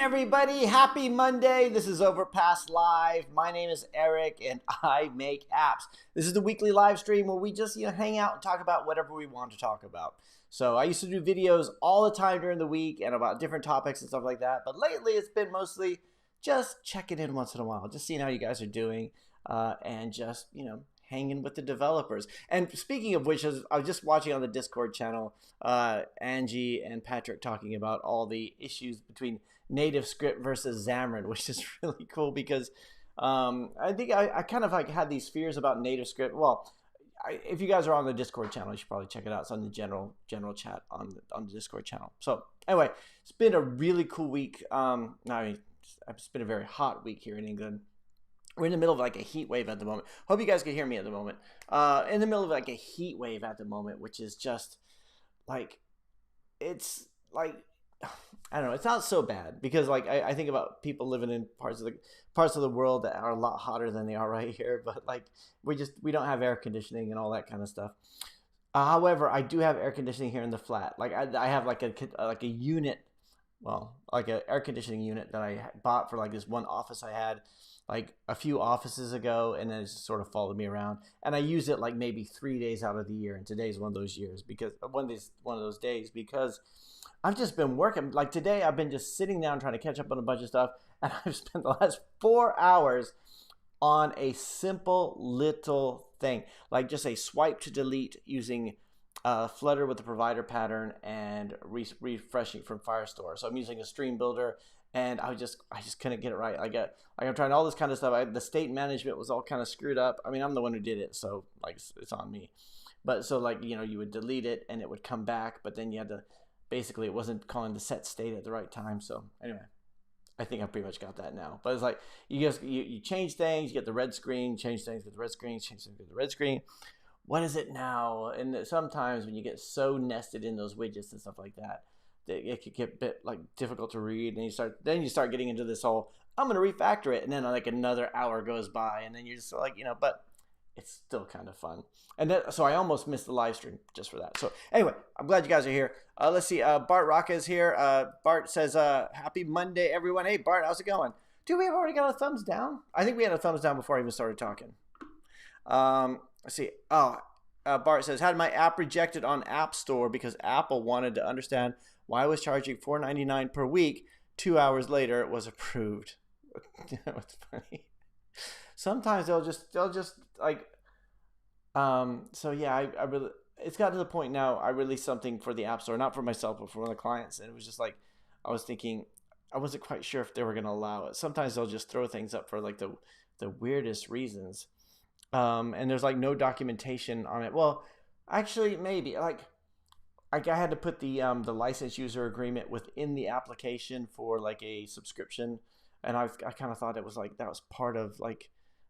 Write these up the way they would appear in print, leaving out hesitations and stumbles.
everybody, happy Monday. This is Overpass Live. My name is Eric and I make apps. This is the weekly live stream where we just hang out and talk about whatever we want to talk about. So I used to do videos all the time during the week and about different topics and stuff like that. But lately it's been mostly just checking in once in a while, just seeing how you guys are doing and just, hanging with the developers. And speaking of which, I was just watching on the Discord channel, Angie and Patrick talking about all the issues between native script versus Xamarin, which is really cool because I think I kind of had these fears about native script. Well, if you guys are on the Discord channel, you should probably check it out. It's on the general chat on the Discord channel. So anyway, it's been a really cool week. It's been a very hot week here in England. We're in the middle of a heat wave at the moment. Hope you guys can hear me at the moment. In the middle of a heat wave at the moment, which is just it's I don't know. It's not so bad because I think about people living in parts of the world that are a lot hotter than they are right here. But we don't have air conditioning and all that kind of stuff. However, I do have air conditioning here in the flat. I have a unit, an air conditioning unit that I bought for this one office I had a few offices ago, and then it's just sort of followed me around. And I use it maybe 3 days out of the year, and today's one of those days because I've just been working. Today, I've been just sitting down trying to catch up on a bunch of stuff, and I've spent the last 4 hours on a simple little thing, just a swipe to delete using Flutter with the provider pattern and refreshing from Firestore. So I'm using a stream builder. And I just couldn't get it right. I'm trying all this kind of stuff. The state management was all kind of screwed up. I mean, I'm the one who did it, so it's on me. But so you would delete it and it would come back, but then you had to basically it wasn't calling the set state at the right time. So anyway, I think I pretty much got that now. But it's you change things, you get the red screen, change things, get the red screen, change things, get the red screen. What is it now? And sometimes when you get so nested in those widgets and stuff like that, it could get a bit difficult to read, and you start getting into this whole I'm gonna refactor it, and then another hour goes by, and then you're just but it's still kind of fun. And so I almost missed the live stream just for that. So anyway, I'm glad you guys are here. Let's see, Bart Rocca is here. Bart says happy Monday, everyone. Hey Bart, how's it going? Dude, we have already got a thumbs down. I think we had a thumbs down before I even started talking. Let's see. Bart says, had my app rejected on App Store because Apple wanted to understand why I was charging $4.99 per week. 2 hours later, it was approved. It's funny. Sometimes they'll just so yeah, I really, it's got to the point now, I released something for the App Store, not for myself, but for one of the clients. And it was just I was thinking, I wasn't quite sure if they were going to allow it. Sometimes they'll just throw things up for the weirdest reasons. And there's no documentation on it. Well, actually, maybe I had to put the license user agreement within the application for a subscription, and I kind of thought it was that was part of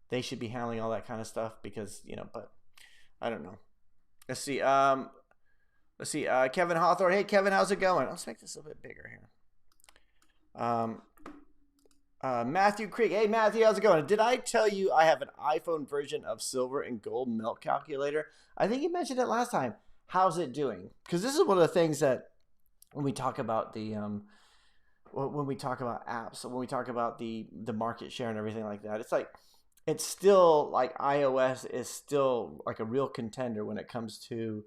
they should be handling all that kind of stuff because but I don't know. Let's see. Kevin Hawthorne. Hey Kevin, how's it going? Let's make this a little bit bigger here. Matthew Creek. Hey Matthew, how's it going? Did I tell you I have an iPhone version of Silver and Gold Milk Calculator? I think you mentioned it last time. How's it doing? Because this is one of the things that when we talk about when we talk about apps, when we talk about the market share and everything like that, it's still iOS is still a real contender when it comes to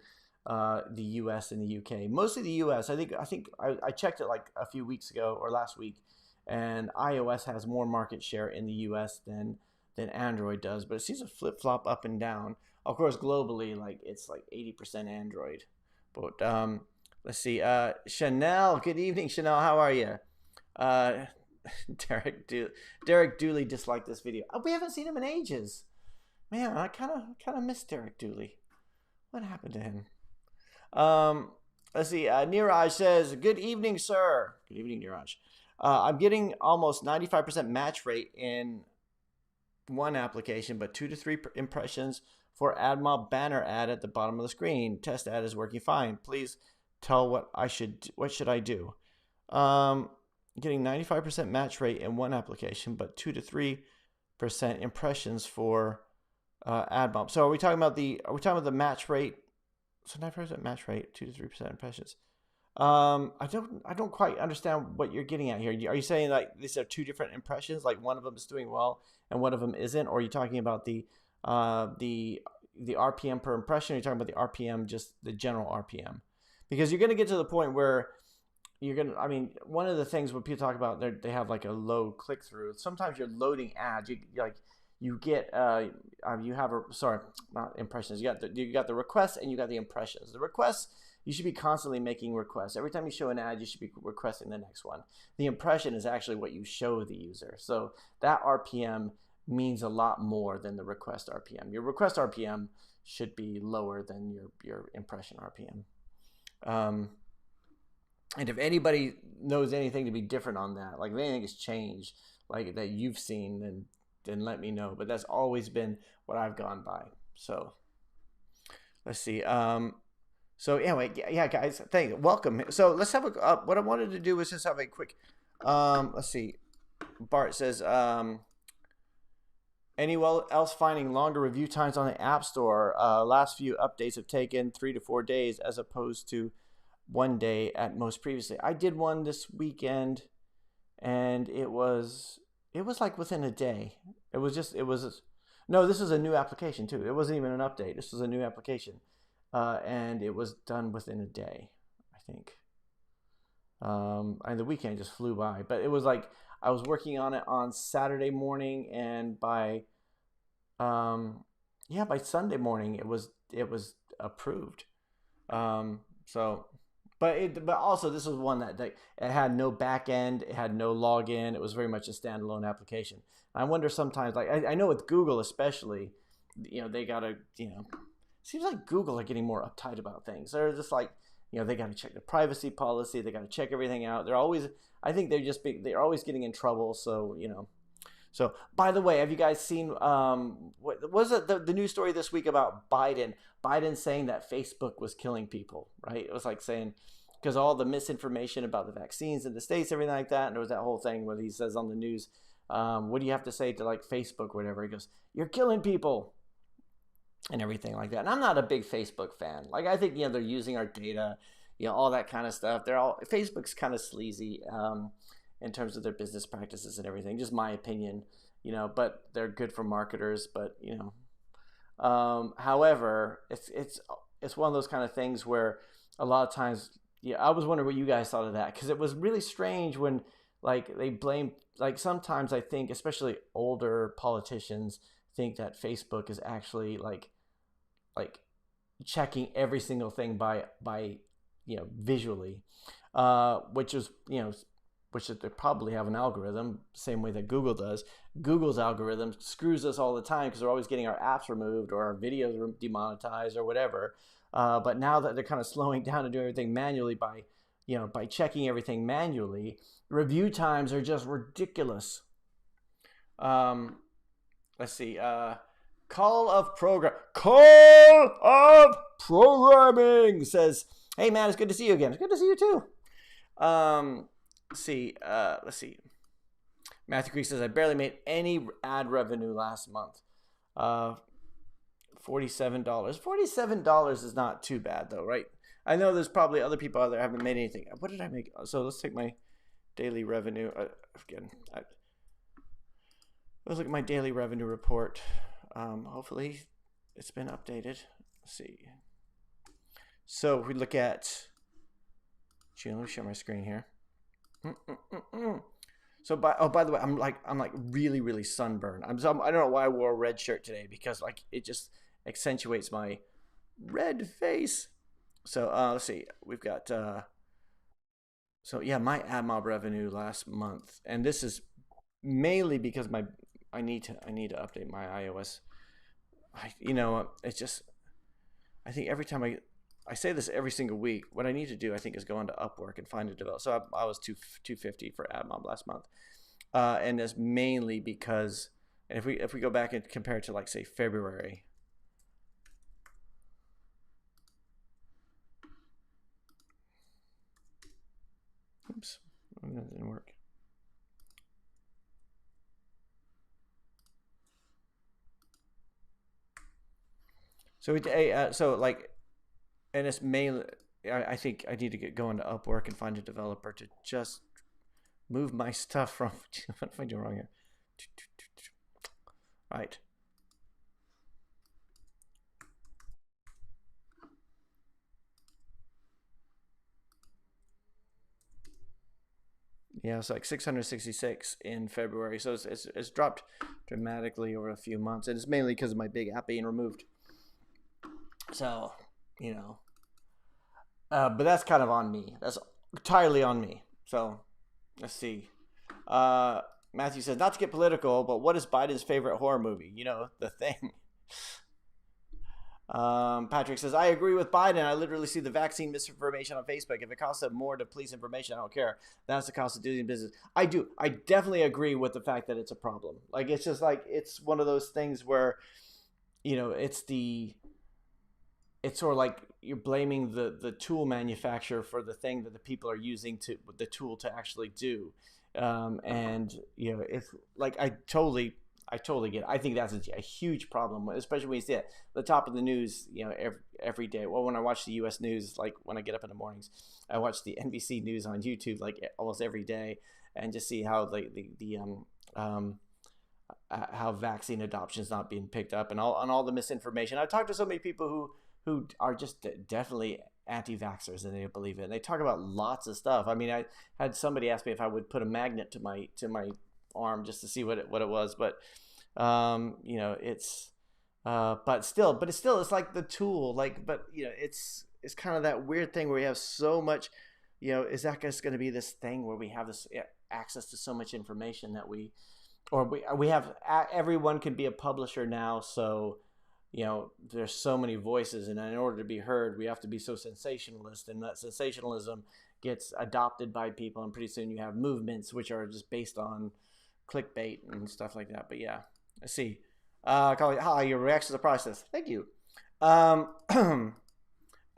the US and the UK. Mostly the US. I think I checked it a few weeks ago or last week, and iOS has more market share in the US than Android does, but it seems to flip flop up and down. Of course, globally, it's 80% Android. But let's see. Chanel, good evening, Chanel. How are you? Derek Dooley disliked this video. Oh, we haven't seen him in ages. Man, I kind of miss Derek Dooley. What happened to him? Let's see. Niraj says, "Good evening, sir." Good evening, Niraj. I'm getting almost 95% match rate in one application, but 2 to 3 impressions for AdMob banner ad at the bottom of the screen. Test ad is working fine. Please tell what should I do? Getting 95% match rate in one application, but 2 to 3% impressions for AdMob. So are we talking about the match rate? So 95% match rate, 2 to 3% impressions. I don't quite understand what you're getting at here. Are you saying like these are two different impressions? Like one of them is doing well and one of them isn't? Or are you talking about uh, the the RPM per impression? Or are you talking about the RPM, just the general RPM? Because you're going to get to the point where you're gonna. I mean, one of the things when people talk about they have like a low click through. Sometimes you're loading ads. You get you have a sorry, not impressions. You got the requests and you got the impressions. The requests, you should be constantly making requests. Every time you show an ad, you should be requesting the next one. The impression is actually what you show the user. So that RPM means a lot more than the request RPM. Your request RPM should be lower than your impression RPM. And if anybody knows anything to be different on that, like if anything has changed, like that you've seen, then let me know. But that's always been what I've gone by. So let's see. So anyway, yeah, guys, thank you. Welcome. So let's have a. What I wanted to do was just have a quick. Let's see. Bart says, anyone else finding longer review times on the App Store? Last few updates have taken 3 to 4 days as opposed to 1 day at most previously. I did one this weekend, and it was like within a day. No, this is a new application too. It wasn't even an update. This was a new application, and it was done within a day, I think. And the weekend just flew by, but it was like I was working on it on Saturday morning, and by Sunday morning it was approved. So. But also this was one that it had no back end, it had no login. It was very much a standalone application. I wonder sometimes, like I know with Google especially, they gotta, seems like Google are getting more uptight about things. They're just like, they gotta check the privacy policy, they gotta check everything out. I think they're always getting in trouble. So So, by the way, have you guys seen what was it the news story this week about Biden? Biden saying that Facebook was killing people, right? It was like saying, because all the misinformation about the vaccines in the States, everything like that. And there was that whole thing where he says on the news, what do you have to say to like Facebook or whatever? He goes, you're killing people and everything like that. And I'm not a big Facebook fan. Like, I think, they're using our data, all that kind of stuff. Facebook's kind of sleazy. In terms of their business practices and everything, just my opinion, but they're good for marketers. But however, it's one of those kind of things where a lot of times, I was wondering what you guys thought of that, because it was really strange when like they blame, like sometimes I think especially older politicians think that Facebook is actually like checking every single thing by visually, which is which they probably have an algorithm, same way that Google does. Google's algorithm screws us all the time because they're always getting our apps removed or our videos demonetized or whatever. But now that they're kind of slowing down and doing everything manually by checking everything manually, review times are just ridiculous. Let's see. Call of Programming says, hey man, it's good to see you again. It's good to see you too. Let's see. Matthew Creek says, I barely made any ad revenue last month. $47. $47 is not too bad though, right? I know there's probably other people out there who haven't made anything. What did I make? So let's take my daily revenue. Let's look at my daily revenue report. Hopefully it's been updated. Let's see. So if we look at, let me share my screen here. So by the way, I'm like really, really sunburned. I don't know why I wore a red shirt today, because like it just accentuates my red face. So let's see, we've got so yeah, my AdMob revenue last month, and this is mainly because I need to update my iOS. It's just, I think every time I say this every single week. What I need to do, I think, is go onto Upwork and find a developer. So I was $250 for AdMob last month, and that's mainly because, and if we go back and compare it to like say February, oops, that didn't work. So like, and it's mainly, I think I need to get going to Upwork and find a developer to just move my stuff from. What am I doing wrong here? Right. Yeah, it's like 666 in February. So it's dropped dramatically over a few months. And it's mainly because of my big app being removed. So, you know, but that's kind of on me. That's entirely on me. So let's see. Uh, Matthew says, not to get political, but what is Biden's favorite horror movie? You know, The Thing. Patrick says, I agree with Biden. I literally see the vaccine misinformation on Facebook. If it costs them more to police information, I don't care. That's the cost of doing business. I do. I definitely agree with the fact that it's a problem. Like, it's just like, it's one of those things where, you know, it's sort of like you're blaming the tool manufacturer for the thing that the people are using to the tool to actually do. And, you know, it's like, I totally get it. I think that's a huge problem, especially when you see it at the top of the news, you know, every day. Well, when I watch the U.S. news, like when I get up in the mornings, I watch the NBC news on YouTube like almost every day, and just see how how vaccine adoption is not being picked up, and all the misinformation. I've talked to so many people who are just definitely anti-vaxxers and they don't believe it. And they talk about lots of stuff. I mean, I had somebody ask me if I would put a magnet to my arm just to see what it was, but you know, it's it's like the tool, like, but you know, it's kind of that weird thing where we have so much, you know, is that just going to be this thing where we have this access to so much information that we have, everyone can be a publisher now, so you know, there's so many voices, and in order to be heard, we have to be so sensationalist, and that sensationalism gets adopted by people, and pretty soon you have movements which are just based on clickbait and stuff like that. But yeah, let's see. Hi, your reaction to the process. Thank you. I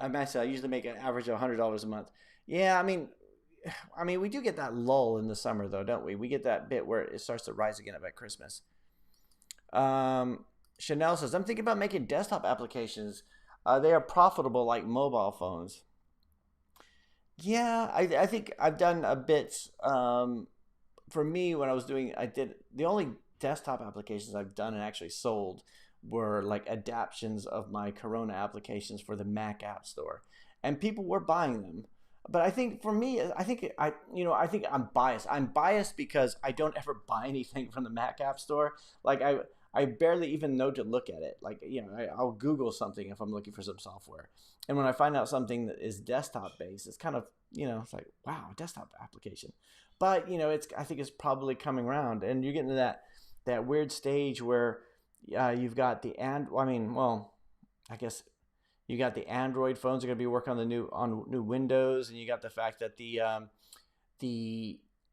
usually make an average of $100 a month. Yeah, I mean, we do get that lull in the summer, though, don't we? We get that bit where it starts to rise again about Christmas. Chanel says, I'm thinking about making desktop applications. They are profitable like mobile phones. Yeah, I think I've done a bit. For me, when I was doing, the only desktop applications I've done and actually sold were like adaptions of my Corona applications for the Mac App Store, and people were buying them. But I think for me, I think I'm biased. I'm biased because I don't ever buy anything from the Mac App Store. Like I barely even know to look at it. Like, you know, I'll Google something if I'm looking for some software. And when I find out something that is desktop based, it's kind of, you know, it's like, wow, desktop application. But, you know, I think it's probably coming around. And you're getting to that weird stage where you've got I guess you got the Android phones are going to be working on new Windows. And you got the fact that the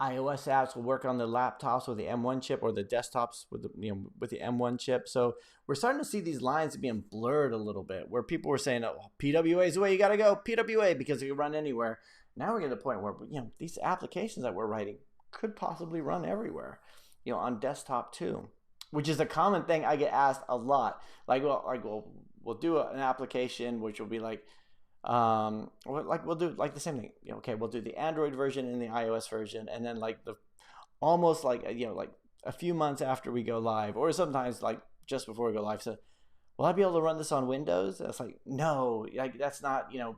iOS apps will work on the laptops with the M1 chip, or the desktops with the M1 chip. So we're starting to see these lines being blurred a little bit, where people were saying, "Oh, PWA is the way you got to go, PWA, because it can run anywhere." Now we're getting to the point where, you know, these applications that we're writing could possibly run everywhere, you know, on desktop too, which is a common thing I get asked a lot. We'll do an application which will be like, we'll do like the same thing. You know, okay, we'll do the Android version and the iOS version, and then like almost like, you know, like a few months after we go live, or sometimes like just before we go live, so will I be able to run this on Windows? That's like, no, like that's not, you know,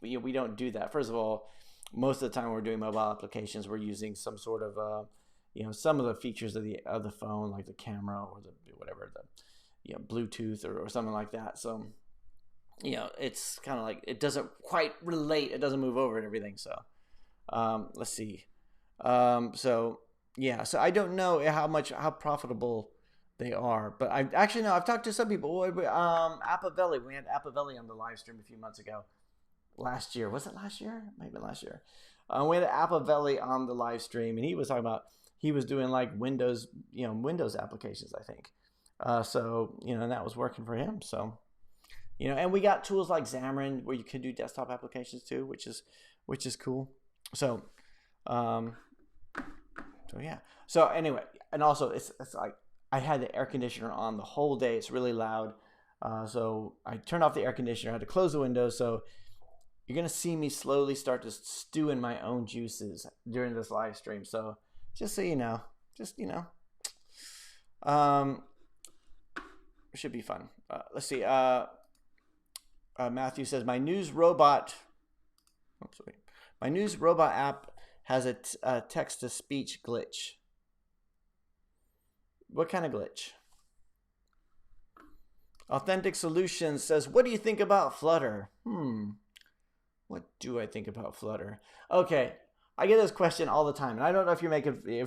we don't do that. First of all, most of the time we're doing mobile applications, we're using some sort of you know, some of the features of the phone, like the camera or the Bluetooth or something like that. So, you know, it's kind of like, it doesn't quite relate. It doesn't move over and everything. So, let's see. So I don't know how profitable they are, but I've talked to some people. Appavelli, we had Appavelli on the live stream a few months ago. Last year, was it last year? Maybe last year. We had Appavelli on the live stream, and he was talking about, he was doing like Windows applications, I think. So, you know, and that was working for him. So, you know, and we got tools like Xamarin where you can do desktop applications too, which is cool. So, yeah. So anyway, and also it's like I had the air conditioner on the whole day. It's really loud. So I turned off the air conditioner. I had to close the windows. So you're gonna see me slowly start to stew in my own juices during this live stream. So just so you know, um, it should be fun. Let's see. Matthew says my news robot. Oops, wait. My news robot app has a text to speech glitch. What kind of glitch? Authentic Solutions says, what do you think about Flutter? What do I think about Flutter? Okay, I get this question all the time, and I don't know if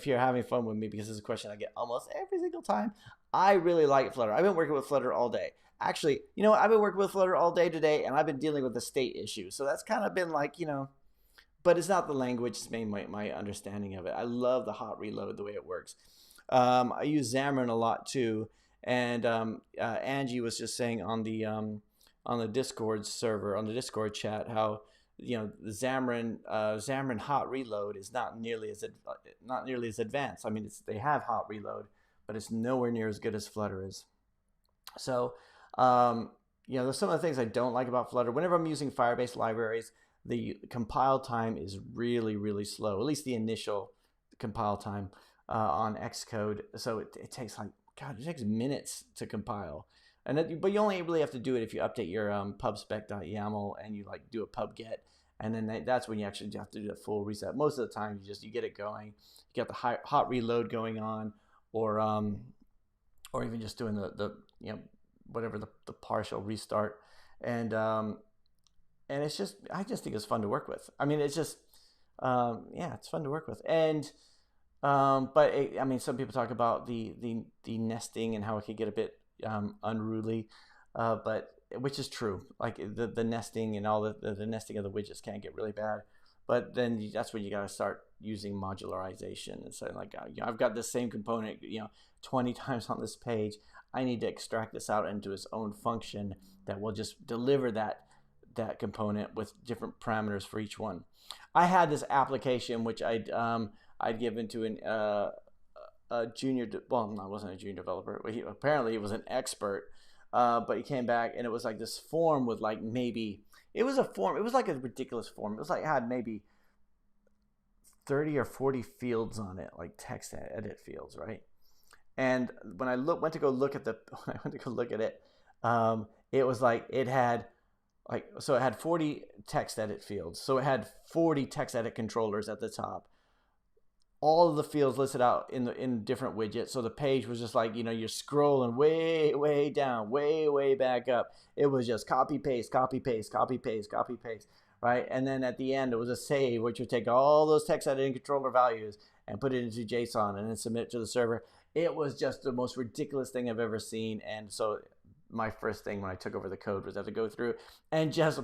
you're having fun with me, because this is a question I get almost every single time. I really like Flutter. I've been working with Flutter all day. Actually, you know what? I've been working with Flutter all day today, and I've been dealing with the state issue. So that's kind of been like, but it's not the language. It's mainly my understanding of it. I love the hot reload, the way it works. I use Xamarin a lot too. And Angie was just saying on the Discord server, on the Discord chat, how the Xamarin hot reload is not nearly as advanced. I mean, they have hot reload, but it's nowhere near as good as Flutter is. So there's some of the things I don't like about Flutter. Whenever I'm using Firebase libraries, the compile time is really, really slow. At least the initial compile time on Xcode. So it takes it takes minutes to compile, but you only really have to do it if you update your pubspec.yaml and you do a pub get, and then that's when you actually have to do a full reset. Most of the time, you get it going, you get the hot reload going on, or even just doing the whatever the partial restart, and it's just I just think it's fun to work with. I mean, it's just it's fun to work with, and. But some people talk about the nesting and how it could get a bit unruly, but which is true. Like the nesting and all the nesting of the widgets can get really bad. But then that's when you got to start using modularization and saying I've got this same component 20 times on this page. I need to extract this out into its own function that will just deliver that component with different parameters for each one. I had this application which I'd given to a junior, well, no, I wasn't a junior developer, but apparently he was an expert, but he came back and it was like this form with it was like a ridiculous form. It was it had maybe 30 or 40 fields on it, like text edit fields, right? And when I went to go look at it, it was it had so it had 40 text edit fields. So it had 40 text edit controllers at the top. All of the fields listed out in different widgets. So the page was just you're scrolling way, way down, way, way back up. It was just copy, paste, copy, paste, copy, paste, copy, paste, right? And then at the end, it was a save, which would take all those text editing controller values and put it into JSON and then submit it to the server. It was just the most ridiculous thing I've ever seen. And so my first thing when I took over the code was I had to go through and just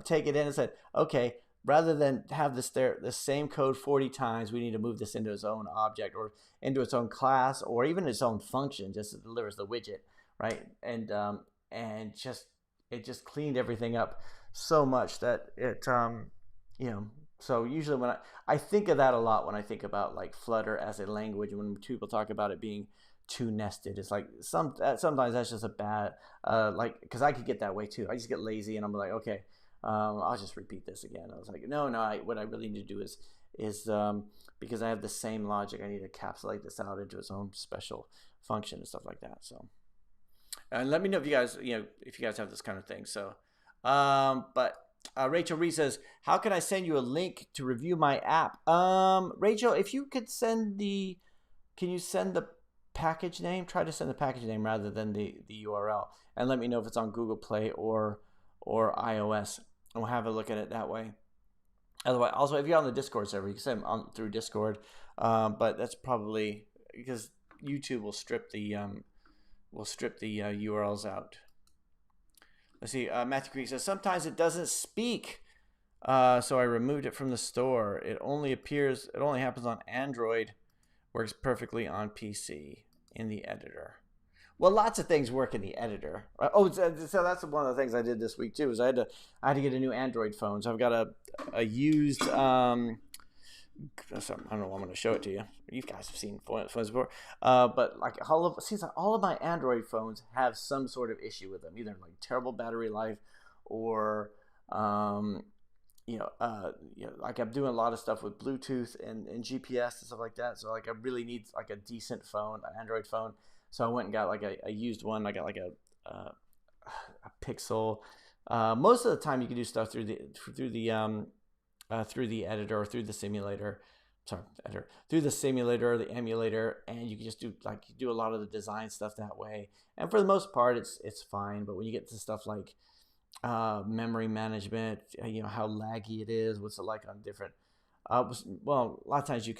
take it in and said, okay, rather than have the same code 40 times, we need to move this into its own object or into its own class or even its own function, just it delivers the widget, right? And it just cleaned everything up so much that it So usually when I think of that a lot when I think about Flutter as a language, when people talk about it being too nested, it's sometimes that's just a bad because I could get that way too. I just get lazy and I'm okay. I'll just repeat this again. I was no. What I really need to do is because I have the same logic, I need to encapsulate this out into its own special function and stuff like that. So, and let me know if you guys have this kind of thing. So, but Rachel Reed says, how can I send you a link to review my app? Rachel, if you could can you send the package name? Try to send the package name rather than the URL, and let me know if it's on Google Play or iOS. And we'll have a look at it that way. Otherwise, also if you're on the Discord server, you can send them through Discord. But that's probably because YouTube will strip the URLs out. Let's see. Matthew Creek says sometimes it doesn't speak, so I removed it from the store. It only happens on Android. Works perfectly on PC in the editor. Well, lots of things work in the editor. Oh, so that's one of the things I did this week too. Is I had to get a new Android phone. So I've got a used. I don't know. I'm going to show it to you. You guys have seen phones before, but all of my Android phones have some sort of issue with them, either terrible battery life, or like I'm doing a lot of stuff with Bluetooth and GPS and stuff like that. So like I really need like a decent phone, an Android phone. So I went and got like a used one. I got like a Pixel. Most of the time you can do stuff through the editor or through the simulator. Sorry, editor, through the simulator or the emulator, and you can just do a lot of the design stuff that way. And for the most part, it's fine. But when you get to stuff like memory management, how laggy it is, what's it like on different well, a lot of times you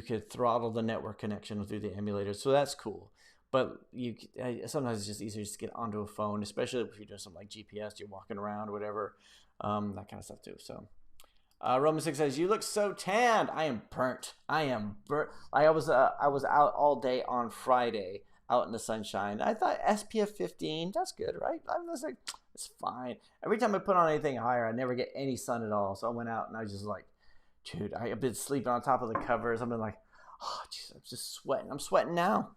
could throttle the network connection through the emulator, so that's cool. But sometimes it's just easier just to get onto a phone, especially if you're doing something like GPS, you're walking around or whatever, that kind of stuff too. So Roman 6 says, "You look so tanned." I am burnt. I am burnt. I was out all day on Friday, out in the sunshine. I thought SPF 15, that's good, right? I was like, it's fine. Every time I put on anything higher, I never get any sun at all. So I went out and I was just like, dude, I've been sleeping on top of the covers. I've been like, oh, geez, I'm just sweating. I'm sweating now.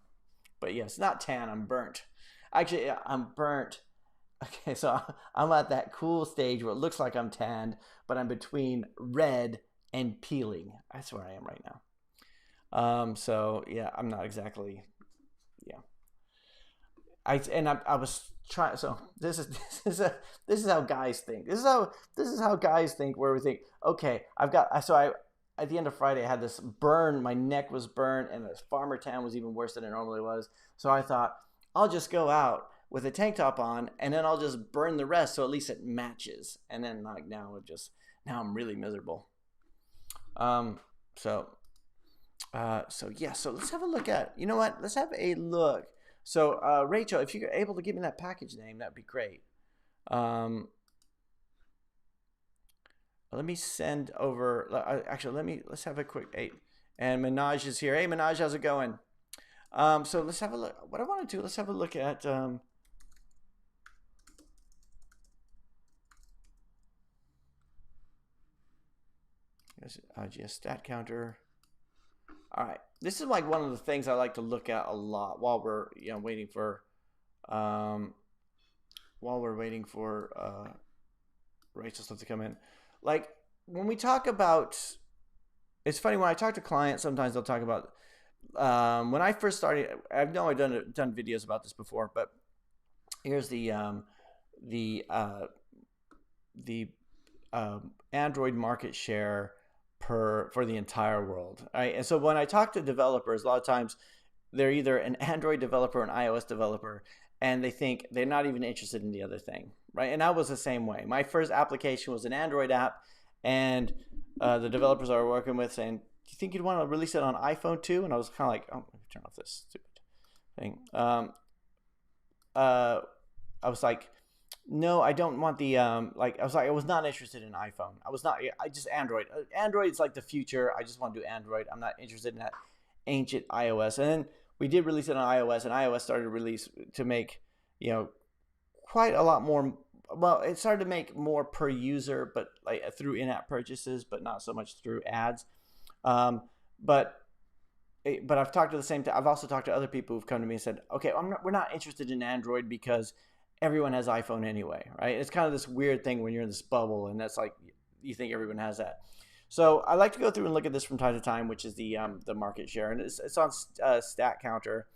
But yes, not tan. I'm burnt. Actually, I'm burnt. Okay, so I'm at that cool stage where it looks like I'm tanned, but I'm between red and peeling. That's where I am right now. So yeah, I'm not exactly. Yeah, I was trying. So this is how guys think. This is how guys think. Where we think, okay, I at the end of Friday I had this burn. My neck was burned, and the farmer tan was even worse than it normally was. So I thought I'll just go out with a tank top on, and then I'll just burn the rest, so at least it matches. And then like now I'm really miserable. So yeah, so let's have a look at, you know what? Let's have a look. So Rachel, if you're able to give me that package name, that'd be great. Let me send over. Actually, let's have a quick eight. And Minaj is here. Hey, Minaj, how's it going? So let's have a look. What I want to do, let's have a look at. IGS stat counter. All right, this is like one of the things I like to look at a lot while we're waiting for Rachel stuff to come in. Like when we talk about, it's funny when I talk to clients. Sometimes they'll talk about when I first started. I know I've done videos about this before, but here's the Android market share for the entire world. Right? And so when I talk to developers, a lot of times they're either an Android developer or an iOS developer, and they think they're not even interested in the other thing, right? And I was the same way. My first application was an Android app, and the developers I were working with saying, "Do you think you'd want to release it on iPhone too?" And I was kind of like, "Oh, let me turn off this stupid thing." I was like, no, I don't want the I was not interested in iPhone. I just Android. Android is like the future. I just want to do Android. I'm not interested in that ancient iOS. And then we did release it on iOS, and iOS started to release to make, quite a lot more. Well, it started to make more per user, but like through in-app purchases, but not so much through ads. But I've talked to the same. I've also talked to other people who've come to me and said, okay, we're not interested in Android because everyone has iPhone anyway, right? It's kind of this weird thing when you're in this bubble, and that's like you think everyone has that. So I like to go through and look at this from time to time, which is the market share, and it's on Stat Counter,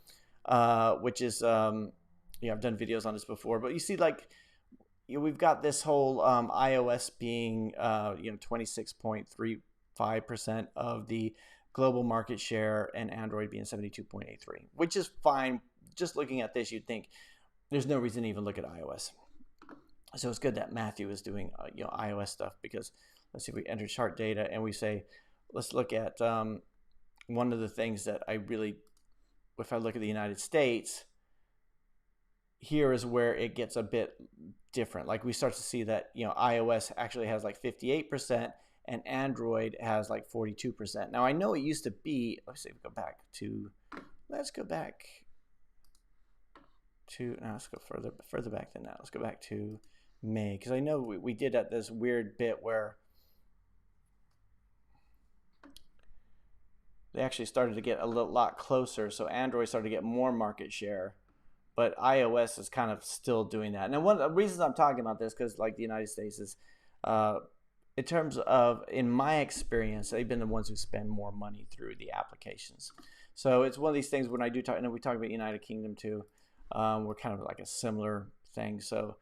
which is I've done videos on this before, but you see like we've got this whole iOS being 26.35% of the global market share, and Android being 72.83, which is fine. Just looking at this, you'd think there's no reason to even look at iOS. So it's good that Matthew is doing iOS stuff, because let's see if we enter chart data and we say, let's look at one of the things that if I look at the United States, here is where it gets a bit different. Like we start to see that iOS actually has like 58% and Android has like 42%. Now I know it used to be, let's go back to let's go further back than that. Let's go back to May, because I know we did at this weird bit where they actually started to get a lot closer. So Android started to get more market share, but iOS is kind of still doing that. And one of the reasons I'm talking about this, because like the United States is in terms of, in my experience, they've been the ones who spend more money through the applications. So it's one of these things when I do talk, and we talk about United Kingdom too. We're kind of like a similar thing. So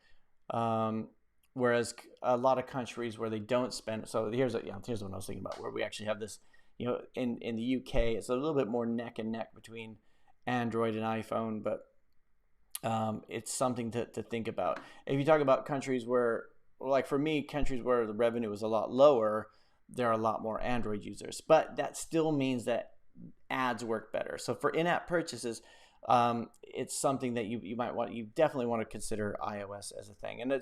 whereas a lot of countries where they don't spend, so here's what I was thinking about, where we actually have this, in the UK, it's a little bit more neck and neck between Android and iPhone, but it's something to think about. If you talk about countries where, like for me, countries where the revenue is a lot lower, there are a lot more Android users, but that still means that ads work better. So for in-app purchases, it's something that you definitely want to consider iOS as a thing. And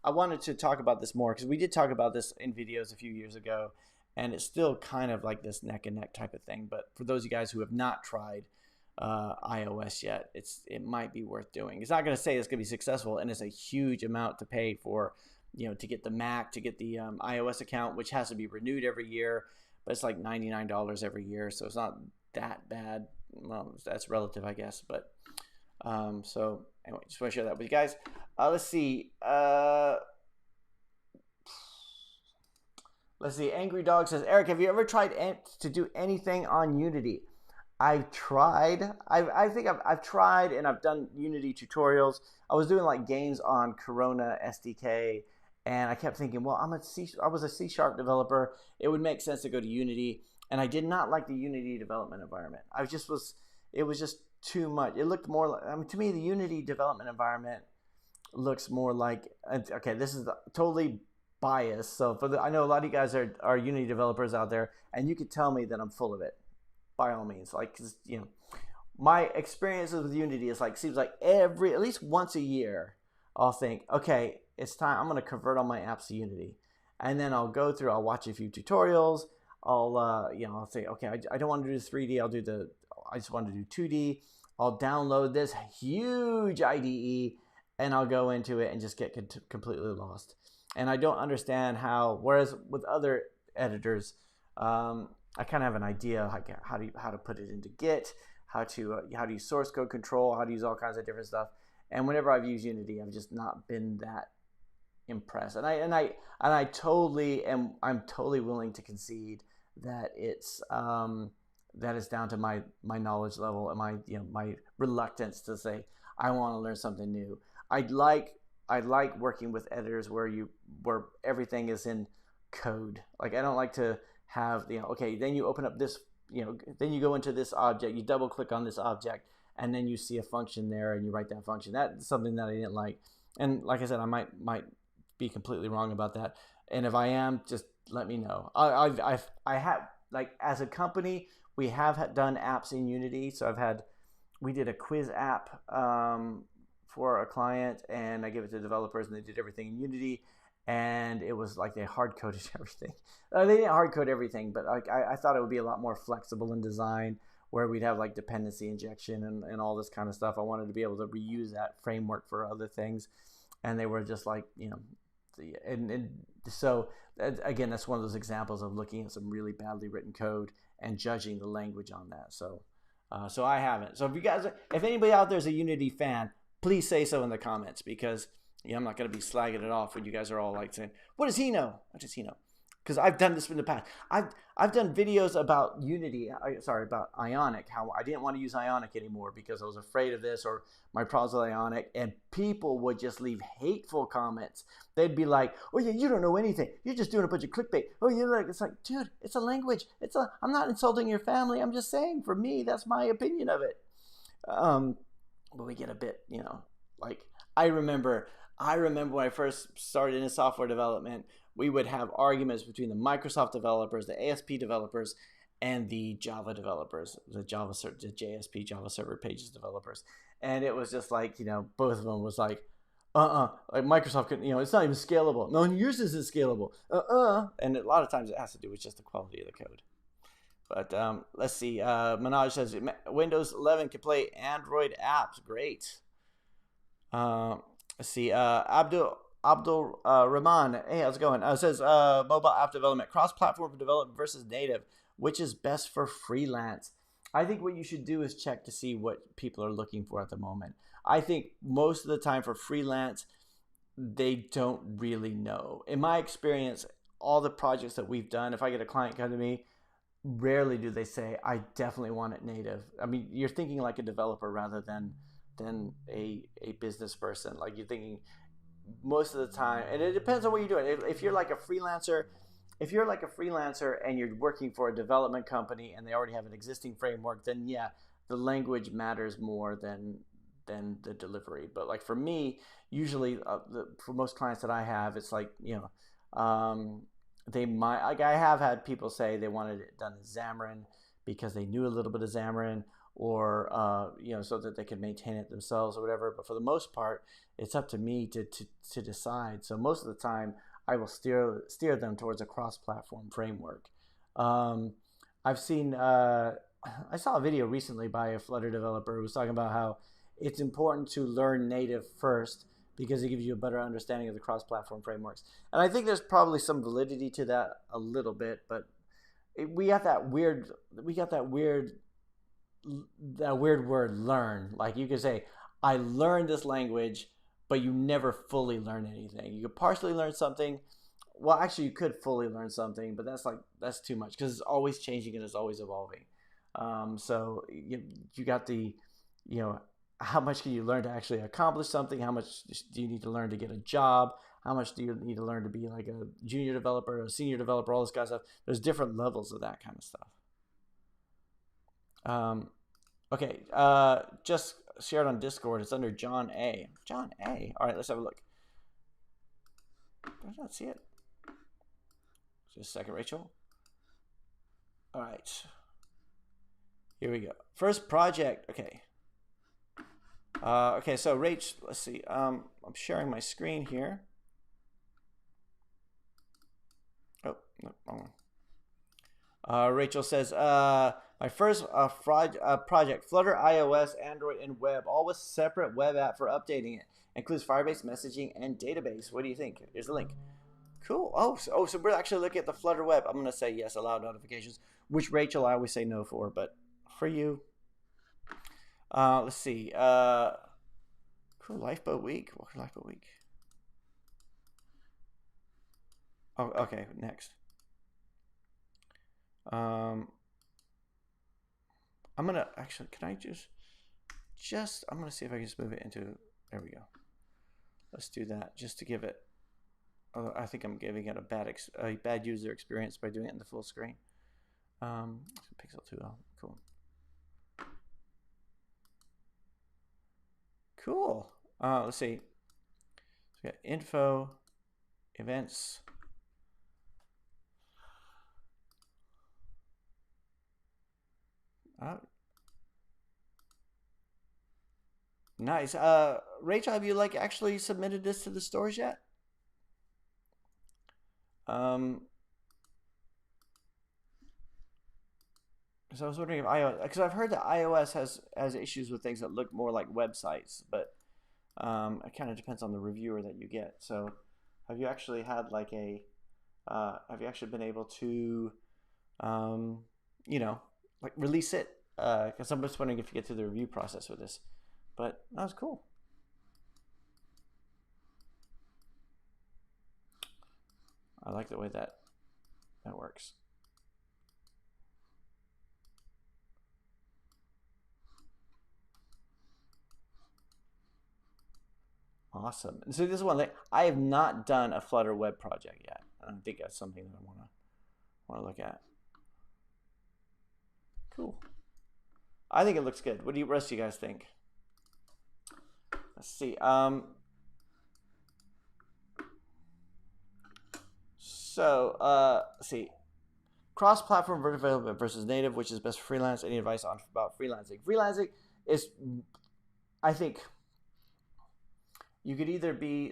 I wanted to talk about this more because we did talk about this in videos a few years ago, and it's still kind of like this neck and neck type of thing. But for those of you guys who have not tried iOS yet, it might be worth doing. It's not going to say it's going to be successful, and it's a huge amount to pay for, to get the Mac, to get the iOS account, which has to be renewed every year, but it's like $99 every year, so it's not that bad. Well, that's relative, I guess, but so anyway, just want to share that with you guys. Let's see. Angry Dog says, Eric, have you ever tried to do anything on Unity? I've tried. I think I've tried, and I've done Unity tutorials. I was doing like games on Corona SDK, and I kept thinking, well, I was a C# developer. It would make sense to go to Unity, and I did not like the Unity development environment. It was just too much. It looked more like, to me, the Unity development environment looks more like, okay, this is totally biased. So I know a lot of you guys are Unity developers out there, and you could tell me that I'm full of it, by all means. Like, my experiences with Unity is like, seems like at least once a year, I'll think, okay, it's time. I'm going to convert all my apps to Unity, and then I'll watch a few tutorials. I'll say, okay, I don't want to do 3D. I just want to do 2D. I'll download this huge IDE, and I'll go into it and just get completely lost. And I don't understand how, whereas with other editors, I kind of have an idea how to put it into Git, how to use source code control, how to use all kinds of different stuff. And whenever I've used Unity, I've just not been that impressed. And I'm totally willing to concede that it's down to my knowledge level and my reluctance to say I want to learn something new. I like working with editors where everything is in code. Like, I don't like to have okay, then you open up this, then you go into this object, you double click on this object, and then you see a function there and you write that function. That's something that I didn't like. And like I said, I might be completely wrong about that. And if I am, just let me know. I have, like, as a company, we have done apps in Unity. So we did a quiz app for a client, and I gave it to developers, and they did everything in Unity. And it was like they hard coded everything. They didn't hard code everything, but like I thought it would be a lot more flexible in design, where we'd have like dependency injection and all this kind of stuff. I wanted to be able to reuse that framework for other things, and they were just like, so again, that's one of those examples of looking at some really badly written code and judging the language on that. So I haven't. So if anybody out there is a Unity fan, please say so in the comments, because I'm not going to be slagging it off when you guys are all like saying, what does he know? What does he know? Because I've done this in the past. I've done videos about about Ionic, how I didn't want to use Ionic anymore because I was afraid of this or my problems with Ionic, and people would just leave hateful comments. They'd be like, oh yeah, you don't know anything. You're just doing a bunch of clickbait. Oh, it's like, dude, it's a language. I'm not insulting your family. I'm just saying, for me, that's my opinion of it. But we get a bit, like, I remember when I first started in software development, we would have arguments between the Microsoft developers, the ASP developers, and the Java developers, the JSP, Java Server Pages developers. And it was just like, both of them was like, like Microsoft couldn't, it's not even scalable. No, yours isn't scalable. And a lot of times it has to do with just the quality of the code. But let's see. Manoj says Windows 11 can play Android apps. Great. Let's see. Abdul Rahman. Hey, how's it going? It says mobile app development, cross-platform development versus native. Which is best for freelance? I think what you should do is check to see what people are looking for at the moment. I think most of the time for freelance, they don't really know. In my experience, all the projects that we've done, if I get a client come to me, rarely do they say, I definitely want it native. I mean, you're thinking like a developer rather than a business person. Like you're thinking most of the time, and it depends on what you're doing. If you're like a freelancer, if you're like a freelancer and you're working for a development company and they already have an existing framework, then yeah, the language matters more than the delivery. But like for me, usually for most clients that I have, it's like, they might, like I have had people say they wanted it done in Xamarin because they knew a little bit of Xamarin, or so that they could maintain it themselves or whatever. But for the most part, it's up to me to decide. So most of the time, I will steer them towards a cross-platform framework. I've seen I saw a video recently by a Flutter developer who was talking about how it's important to learn native first because it gives you a better understanding of the cross-platform frameworks. And I think there's probably some validity to that a little bit, but we got that weird word learn. Like you could say, I learned this language, but you never fully learn anything. You could partially learn something. Well, actually, you could fully learn something, but that's too much because it's always changing and it's always evolving. So you got the, how much can you learn to actually accomplish something? How much do you need to learn to get a job? How much do you need to learn to be like a junior developer, a senior developer, all this kind of stuff? There's different levels of that kind of stuff. Okay, just shared on Discord. It's under John A. John A. All right, let's have a look. Did I not see it? Just a second, Rachel. All right. Here we go. First project. Okay. Okay, so Rach, let's see. I'm sharing my screen here. Oh, no, wrong one. Rachel says, my first project, Flutter, iOS, Android, and web, all with separate web app for updating it. Includes Firebase, messaging, and database. What do you think? Here's the link. Cool. So we're actually looking at the Flutter web. I'm going to say yes, allow notifications, which Rachel, I always say no for, but for you. Let's see. Cool. Lifeboat Week. What Lifeboat Week? Oh, okay. Next. I'm gonna actually. Can I just? I'm gonna see if I can just move it into. There we go. Let's do that just to give it. I think I'm giving it a bad user experience by doing it in the full screen. Pixel 2L. Cool. Cool. Let's see. So we got info, events. Nice. Rachel, have you actually submitted this to the stores yet? Because I was wondering if iOS, because I've heard that iOS has issues with things that look more like websites, but it kind of depends on the reviewer that you get. So, have you actually had have you actually been able to, release it? Because I'm just wondering if you get through the review process with this. But that was cool. I like the way that works. Awesome. And so this is one that I have not done a Flutter web project yet. I think that's something that I want to look at. Cool. I think it looks good. What do you rest of you guys think? Let's see. Let's see. Cross-platform development versus native, which is best for freelance? Any advice about freelancing? Freelancing is, I think, you could either be,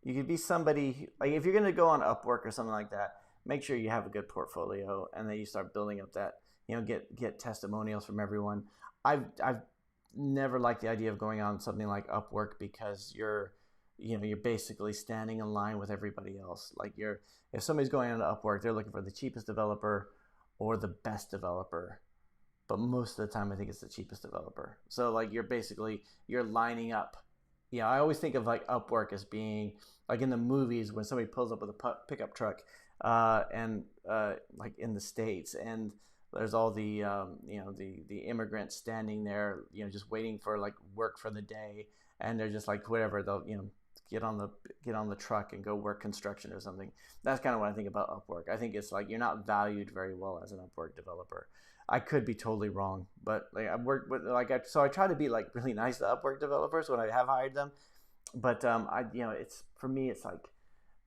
you could be somebody, like if you're going to go on Upwork or something like that, make sure you have a good portfolio and then you start building up that, get testimonials from everyone. I've never liked the idea of going on something like Upwork because you're basically standing in line with everybody else. Like if somebody's going on Upwork, they're looking for the cheapest developer or the best developer. But most of the time, I think it's the cheapest developer. So you're lining up Yeah, I always think of like Upwork as being like in the movies when somebody pulls up with a pickup truck, and like in the States, and there's all the the immigrants standing there, just waiting for like work for the day, and they're just like whatever they'll get on the get on the truck and go work construction or something. That's kind of what I think about Upwork. I think it's like you're not valued very well as an Upwork developer. I could be totally wrong, but like I've worked with so I try to be like really nice to Upwork developers when I have hired them. But I it's for me it's like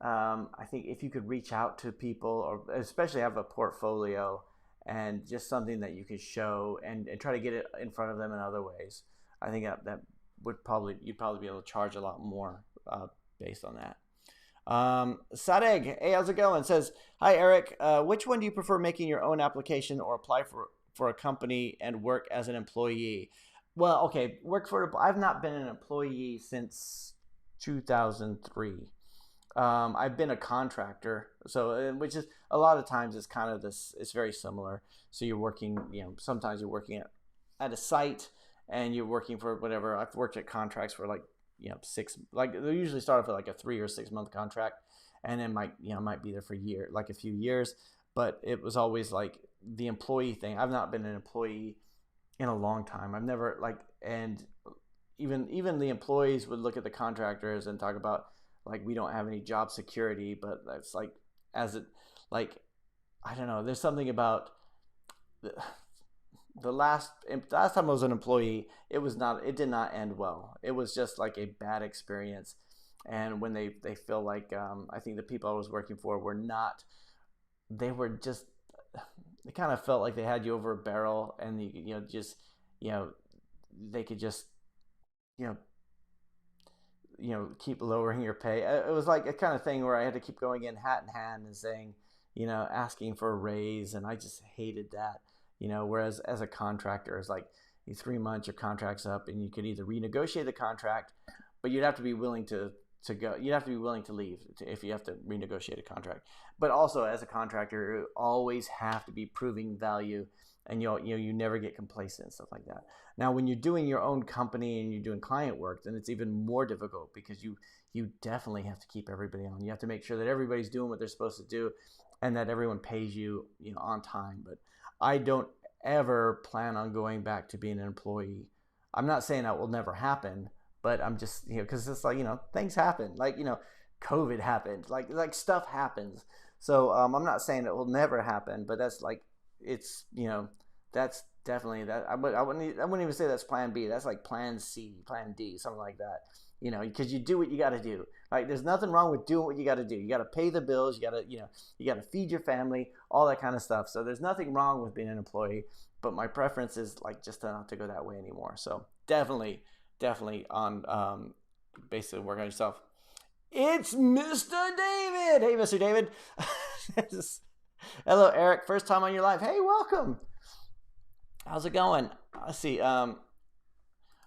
I think if you could reach out to people or especially have a portfolio and just something that you could show and try to get it in front of them in other ways, I think that would probably you'd probably be able to charge a lot more based on that. Sadeg, hey, how's it going? Says, hi, Eric. Which one do you prefer, making your own application or apply for a company and work as an employee? Well, okay, I've not been an employee since 2003. I've been a contractor, so which is a lot of times it's kind of this. It's very similar. So you're working, sometimes you're working at a site and you're working for whatever. I've worked at contracts for like they usually start off with like a 3 or 6 month contract, and then might be there for a few years. But it was always like the employee thing. I've not been an employee in a long time. I've never and even the employees would look at the contractors and talk about like we don't have any job security, but that's like I don't know. There's something about the last time I was an employee, it did not end well. It was just like a bad experience. And when they feel like I think the people I was working for they kind of felt like they had you over a barrel, and they could just keep lowering your pay. It was like a kind of thing where I had to keep going in hat in hand and saying, asking for a raise, and I just hated that. Whereas as a contractor, it's like 3 months, your contract's up, and you could either renegotiate the contract, but you'd have to be willing to go. You'd have to be willing to leave if you have to renegotiate a contract. But also as a contractor, you always have to be proving value, and you never get complacent and stuff like that. Now, when you're doing your own company and you're doing client work, then it's even more difficult because you definitely have to keep everybody on. You have to make sure that everybody's doing what they're supposed to do, and that everyone pays you on time. But I don't ever plan on going back to being an employee. I'm not saying that will never happen, but I'm just, because it's like, things happen. Like, COVID happened. Like stuff happens. So I'm not saying it will never happen, but that's like, it's, that's definitely that. I wouldn't even say that's plan B. That's like plan C, plan D, something like that. Because you do what you got to do. Like, there's nothing wrong with doing what you got to do. You got to pay the bills. You got to, you got to feed your family, all that kind of stuff. So there's nothing wrong with being an employee. But my preference is like just not to go that way anymore. So definitely on basically work on yourself. It's Mr. David. Hey, Mr. David. Hello, Eric. First time on your live. Hey, welcome. How's it going? Let's see.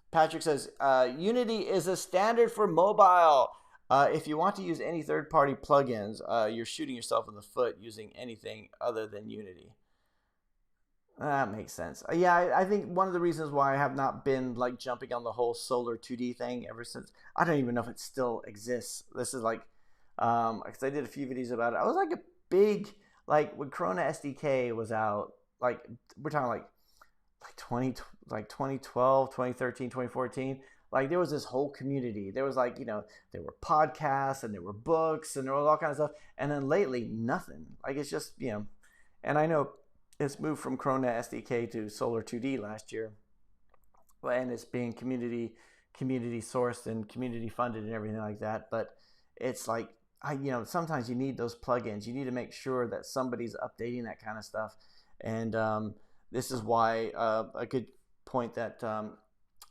Patrick says, Unity is a standard for mobile. If you want to use any third-party plugins, you're shooting yourself in the foot using anything other than Unity. That makes sense. Yeah, I think one of the reasons why I have not been like jumping on the whole Solar 2D thing ever since, I don't even know if it still exists. This is like, because I did a few videos about it. I was like a big, like when Corona SDK was out, like we're talking like 2012, 2013, 2014. Like there was this whole community. There was like, there were podcasts and there were books and there was all kinds of stuff. And then lately, nothing. Like it's just, and I know it's moved from Corona SDK to Solar 2D last year, and it's being community sourced and community funded and everything like that. But it's like, sometimes you need those plugins. You need to make sure that somebody's updating that kind of stuff. And this is why a good point that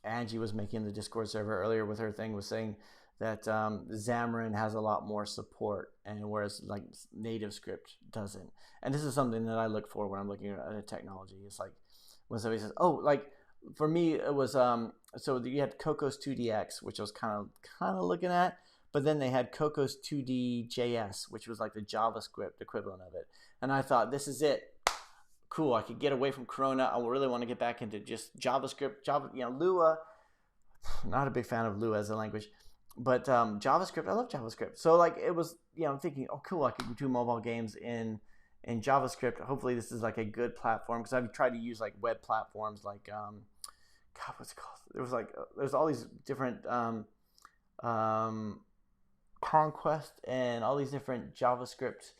Angie was making in the Discord server earlier with her thing was saying that Xamarin has a lot more support, and whereas like native script doesn't. And this is something that I look for when I'm looking at a technology. It's like when somebody says, "Oh, like for me it was so you had Cocos 2DX, which I was kind of looking at, but then they had Cocos 2D JS, which was like the JavaScript equivalent of it. And I thought, this is it. Cool, I could get away from Corona. I really want to get back into just JavaScript, Lua. not a big fan of Lua as a language, but JavaScript, I love JavaScript. So like it was, I'm thinking, oh cool, I could do mobile games in JavaScript. Hopefully this is like a good platform, because I've tried to use like web platforms like God, what's it called? There was like there's all these different Conquest and all these different JavaScript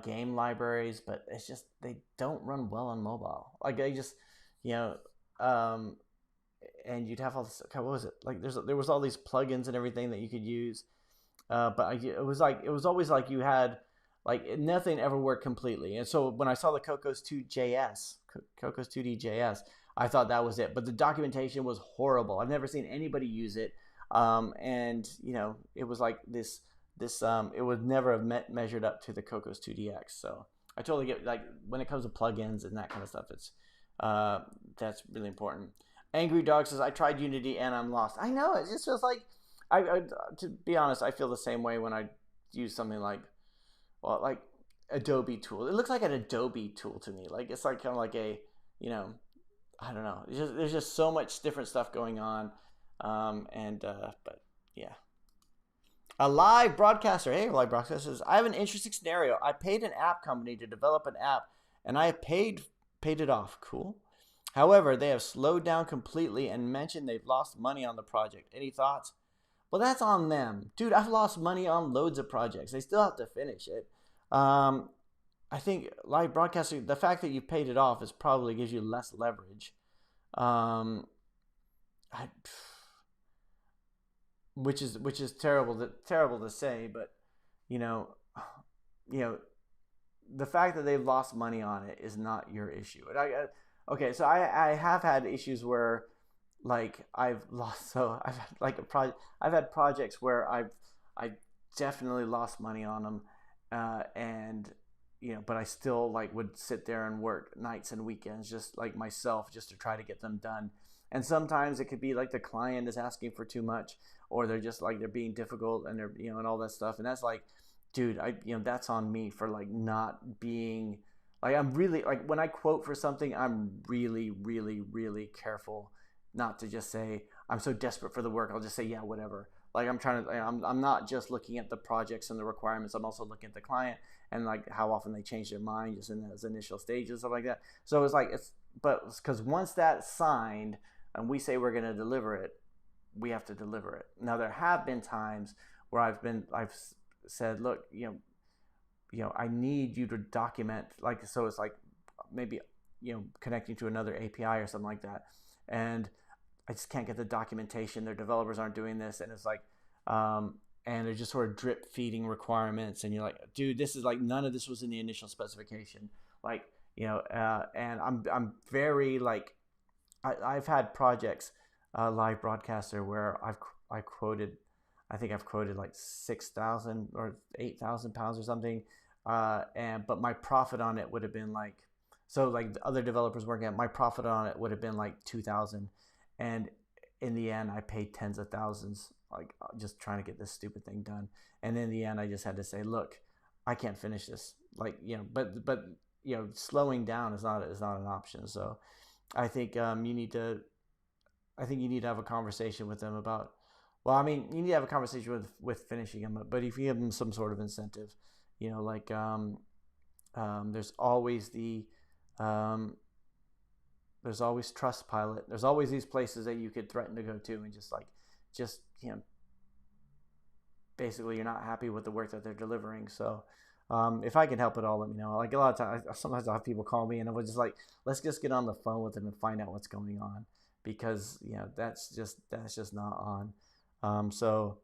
game libraries, but it's just they don't run well on mobile. Like they just, you know, and you'd have all this. What was it like? There was all these plugins and everything that you could use, but it was always like you had like nothing ever worked completely. And so when I saw the Cocos 2D JS, I thought that was it. But the documentation was horrible. I've never seen anybody use it. And it was like this it would never have measured up to the Cocos 2DX. So I totally get, like, when it comes to plugins and that kind of stuff, it's that's really important. Angry Dog says, I tried Unity and I'm lost. I know, it just feels like I to be honest, I feel the same way when I use something like Adobe tool. It looks like an Adobe tool to me. Like it's like kind of like a, I don't know. There's just so much different stuff going on. But yeah. A live broadcaster. Hey, live broadcaster says, I have an interesting scenario. I paid an app company to develop an app, and I paid it off. Cool. However, they have slowed down completely and mentioned they've lost money on the project. Any thoughts? Well, that's on them. Dude, I've lost money on loads of projects. They still have to finish it. I think live broadcasting, the fact that you paid it off is probably gives you less leverage. Which is terrible to say, but the fact that they've lost money on it is not your issue. And okay, so I have had issues where like I've lost. So I've had like I've had projects where I definitely lost money on them, and but I still like would sit there and work nights and weekends just like myself just to try to get them done. And sometimes it could be like the client is asking for too much, or they're just like they're being difficult and they're and all that stuff. And that's like, dude, that's on me for like not being like, I'm really like, when I quote for something, I'm really, really, really careful not to just say I'm so desperate for the work. I'll just say, yeah, whatever. Like I'm not just looking at the projects and the requirements. I'm also looking at the client and like how often they change their mind just in those initial stages, stuff like that. So it's like, but because once that's signed and we say we're going to deliver it, we have to deliver it. Now there have been times where I've said, look, I need you to document, like, so it's like maybe connecting to another API or something like that, and I just can't get the documentation. Their developers aren't doing this, and it's like and they're just sort of drip feeding requirements, and you're like, dude, this is like none of this was in the initial specification, like and I'm very like I've had projects, live broadcaster, where I've quoted like 6,000 or 8,000 pounds or something, but my profit on it would have been like, so like the other developers working at, my profit on it would have been like 2,000, and in the end I paid tens of thousands, like just trying to get this stupid thing done. And in the end I just had to say, look, I can't finish this, like but slowing down is not an option. So I think you need to have a conversation with them about, well, I mean, you need to have a conversation with finishing them, but if you give them some sort of incentive, like there's always there's always Trustpilot. There's always these places that you could threaten to go to and just basically you're not happy with the work that they're delivering. So if I can help at all, let me know. Like a lot of times, sometimes I'll have people call me and I was just like, let's just get on the phone with them and find out what's going on, because that's just not on. So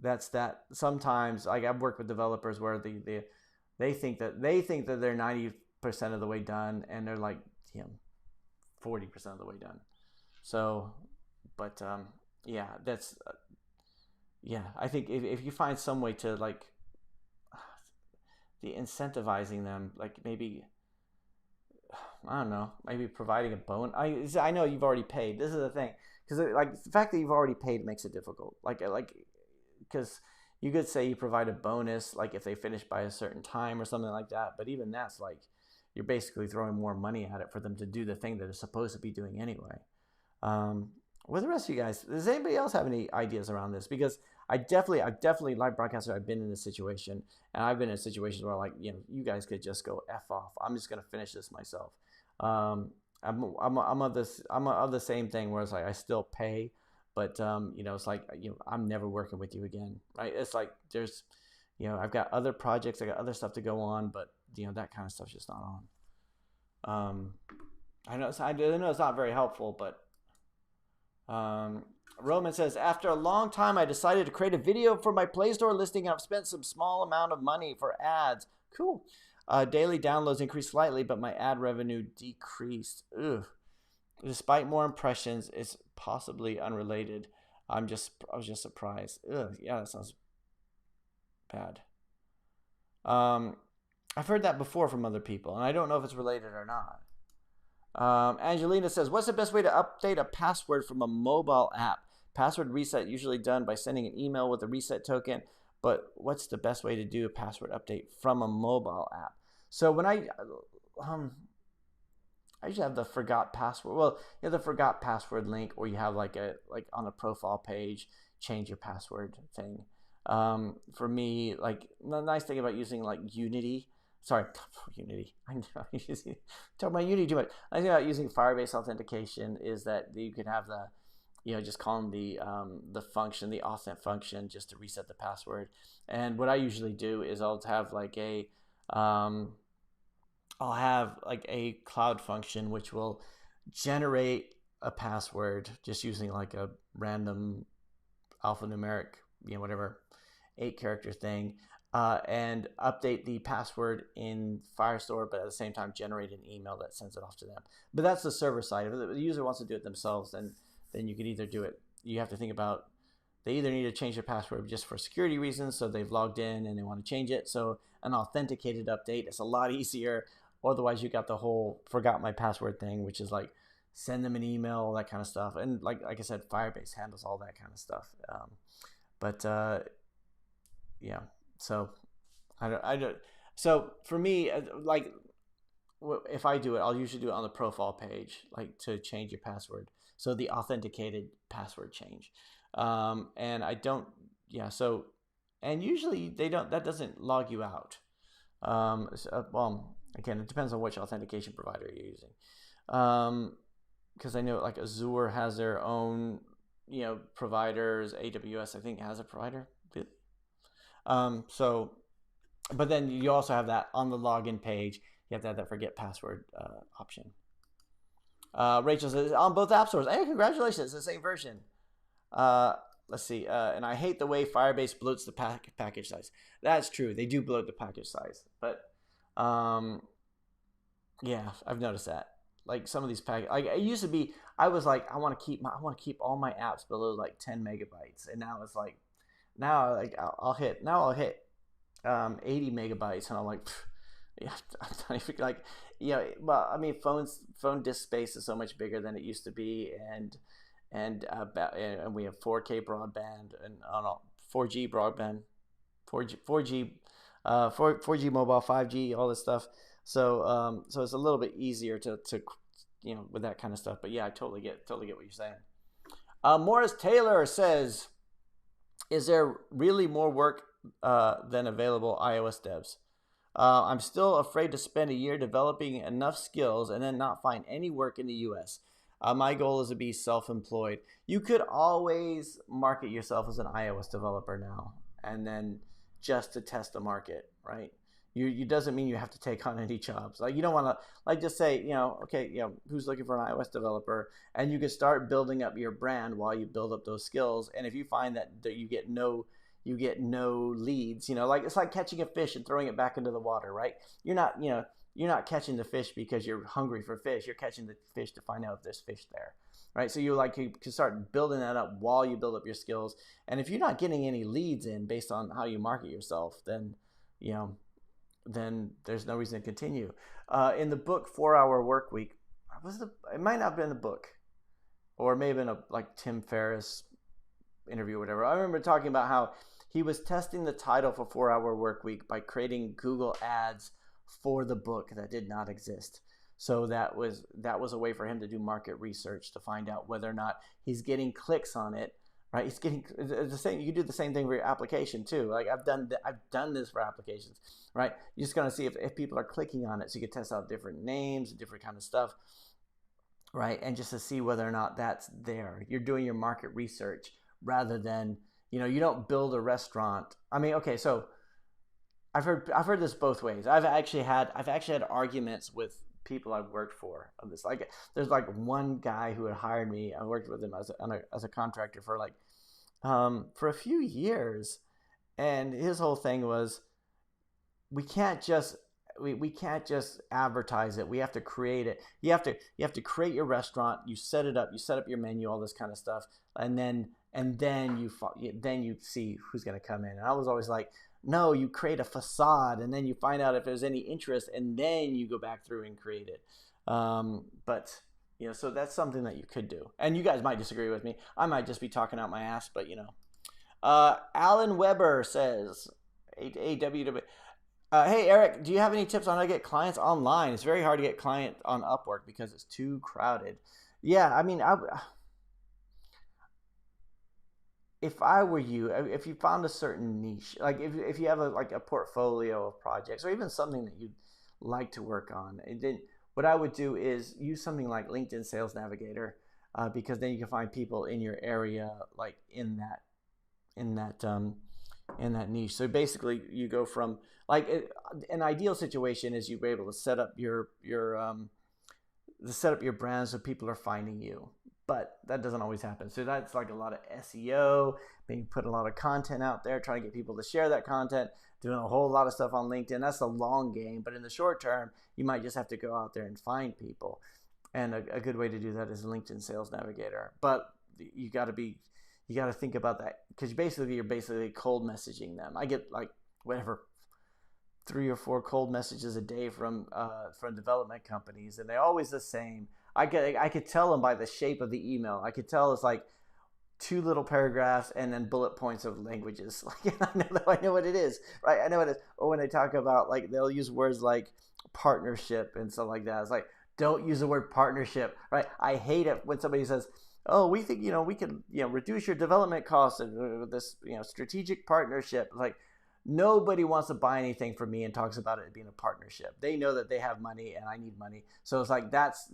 that's that. Sometimes like I've worked with developers where they think that they're 90% of the way done, and they're like 40% of the way done. So, but that's I think if you find some way to like the incentivizing them, like maybe, I don't know, maybe providing a bonus. I know you've already paid. This is the thing, because like the fact that you've already paid makes it difficult. Like because you could say you provide a bonus, like if they finish by a certain time or something like that. But even that's like, you're basically throwing more money at it for them to do the thing that they're supposed to be doing anyway. With the rest of you guys, does anybody else have any ideas around this? Because I definitely live broadcaster. I've been in this situation, and I've been in situations where like, you guys could just go F off. I'm just gonna finish this myself. I'm of the same thing where it's like I still pay, but it's like I'm never working with you again, right? It's like there's, I've got other projects, I got other stuff to go on, but that kind of stuff's just not on. I know it's not very helpful, but Roman says, after a long time, I decided to create a video for my Play Store listing, and I've spent some small amount of money for ads. Cool. Daily downloads increased slightly, but my ad revenue decreased. Ugh. Despite more impressions, it's possibly unrelated. I was just surprised. Ugh. Yeah, that sounds bad. I've heard that before from other people, and I don't know if it's related or not. Angelina says, what's the best way to update a password from a mobile app? Password reset usually done by sending an email with a reset token, but what's the best way to do a password update from a mobile app? So when I usually have the forgot password. Well, you have the forgot password link, or you have like on a profile page, change your password thing. For me, like the nice thing about using like Unity. Sorry, Unity. I know I'm talking about Unity too much. I think about using Firebase authentication is that you can have the, just call them the function, the authent function, just to reset the password. And what I usually do is I'll have like a cloud function which will generate a password just using like a random alphanumeric, whatever, 8-character thing. And update the password in Firestore, but at the same time generate an email that sends it off to them. But that's the server side. If the user wants to do it themselves, then you could either do it. You have to think about, they either need to change their password just for security reasons, so they've logged in and they want to change it. So an authenticated update is a lot easier. Otherwise, you got the whole forgot my password thing, which is like send them an email, all that kind of stuff. And like I said, Firebase handles all that kind of stuff. Yeah. So I don't. So for me, like if I do it, I'll usually do it on the profile page, like to change your password. So the authenticated password change, and I don't. Yeah. So, and usually that doesn't log you out. Well, again, it depends on which authentication provider you're using. Because I know like Azure has their own, providers. AWS I think has a provider. But then you also have that on the login page. You have to have that forget password option. Rachel says, on both app stores. Hey, congratulations, it's the same version. Let's see. And I hate the way Firebase bloats the package size. That's true. They do bloat the package size. But yeah, I've noticed that. Like some of these packages, like it used to be, I was like, I want to keep all my apps below like 10 megabytes. And now it's like, I'll hit 80 megabytes, and I'm like, yeah, I'm not even like, well, I mean, phone disk space is so much bigger than it used to be, and we have 4K broadband and 4G broadband, 4G mobile, 5G, all this stuff. So it's a little bit easier to with that kind of stuff. But yeah, I totally get what you're saying. Morris Taylor says, is there really more work than available iOS devs? I'm still afraid to spend a year developing enough skills and then not find any work in the US. My goal is to be self-employed. You could always market yourself as an iOS developer now, and then just to test the market, right? You doesn't mean you have to take on any jobs. Like you don't want to like just say, okay, who's looking for an iOS developer, and you can start building up your brand while you build up those skills. And if you find that you get no leads, like it's like catching a fish and throwing it back into the water, right? You're not catching the fish because you're hungry for fish. You're catching the fish to find out if there's fish there, right? So you can start building that up while you build up your skills. And if you're not getting any leads in based on how you market yourself, then there's no reason to continue. In the book 4 Hour Work Week, it might not have been the book, or it may have been a like Tim Ferriss interview or whatever. I remember talking about how he was testing the title for 4 Hour Work Week by creating Google ads for the book that did not exist. So that was a way for him to do market research to find out whether or not he's getting clicks on it. Right, he's getting the same. You do the same thing for your application too. Like I've done this for applications. Right, you're just gonna see if people are clicking on it, so you can test out different names, different kind of stuff. Right, and just to see whether or not that's there. You're doing your market research rather than, you don't build a restaurant. I mean, okay, so I've heard this both ways. I've actually had arguments with people I've worked for of this. Like, there's like one guy who had hired me. I worked with him as a contractor for for a few years, and his whole thing was, we can't just advertise it. We have to create it. You have to create your restaurant. You set it up. You set up your menu, all this kind of stuff, and then you see who's going to come in. And I was always like, no, you create a facade, and then you find out if there's any interest, and then you go back through and create it. But so that's something that you could do. And you guys might disagree with me. I might just be talking out my ass, but Alan Weber says, AWW. Hey, Eric, do you have any tips on how to get clients online? It's very hard to get clients on Upwork because it's too crowded. Yeah, I mean, if I were you, if you found a certain niche, like if you have a portfolio of projects or even something that you'd like to work on, and then what I would do is use something like LinkedIn Sales Navigator, because then you can find people in your area, like in that niche. So basically, you go from an ideal situation is you're able to set up your brand so people are finding you. But that doesn't always happen. So that's like a lot of SEO, maybe put a lot of content out there, trying to get people to share that content, doing a whole lot of stuff on LinkedIn. That's the long game. But in the short term, you might just have to go out there and find people. And a good way to do that is LinkedIn Sales Navigator. But you got to think about that, because you're basically cold messaging them. I get like whatever 3 or 4 cold messages a day from development companies, and they're always the same. I could tell them by the shape of the email. I could tell it's like 2 little paragraphs and then bullet points of languages. Like, I know what it is, right? I know what it is. Or when they talk about, like, they'll use words like partnership and stuff like that. It's like, don't use the word partnership, right? I hate it when somebody says, oh, we think, we can, reduce your development costs with this, strategic partnership. Like, nobody wants to buy anything from me and talks about it being a partnership. They know that they have money and I need money. So it's like, that's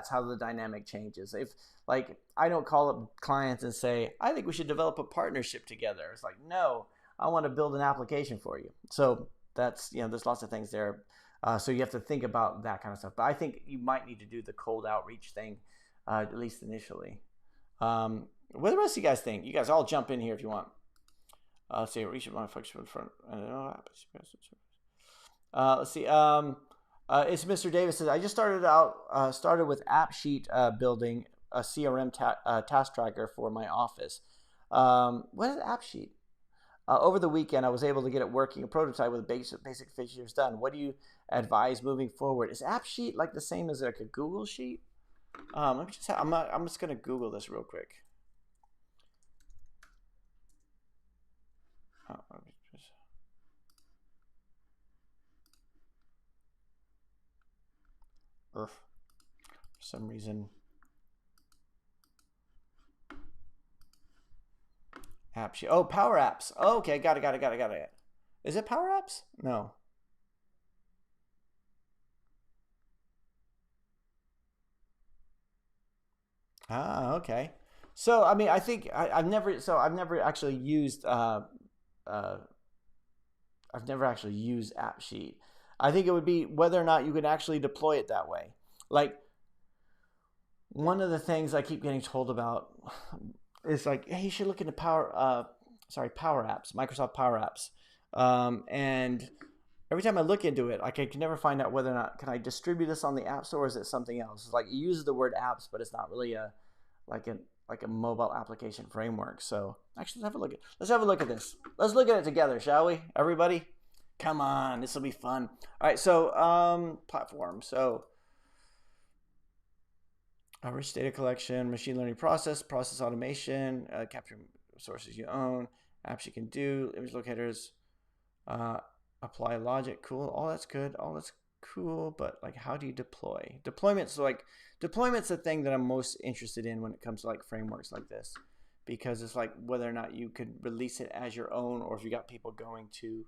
how the dynamic changes. If, like, I don't call up clients and say, I think we should develop a partnership together. It's like, no, I want to build an application for you. So that's, there's lots of things there. So you have to think about that kind of stuff. But I think you might need to do the cold outreach thing, at least initially. What do the rest of you guys think? You guys all jump in here if you want. Let's see. Reach my function in front. Let's see. It's Mr. Davis says, I just started with AppSheet building a CRM task tracker for my office. What is AppSheet? Over the weekend, I was able to get it working, a prototype with basic features done. What do you advise moving forward? Is AppSheet like the same as like a Google Sheet? I'm just gonna Google this real quick. For some reason, AppSheet. Oh, Power Apps. Oh, okay, got it. Is it Power Apps? No. Ah, okay. So I mean, I think I've never actually used AppSheet. I think it would be whether or not you can actually deploy it that way. Like, one of the things I keep getting told about is like, hey, you should look into Power Apps, Microsoft Power Apps. And every time I look into it, like, I can never find out whether or not can I distribute this on the App Store, or is it something else? It's like, it uses the word apps, but it's not really a mobile application framework. So actually, let's have a look at this. Let's look at it together, shall we, everybody? Come on, this will be fun. All right, so platform. So rich data collection, machine learning process automation, capturing sources you own, apps you can do, image locators, apply logic. Cool. All that's good. All that's cool, but like, how do you deploy? Deployment's the thing that I'm most interested in when it comes to like frameworks like this, because it's like whether or not you could release it as your own, or if you got people going to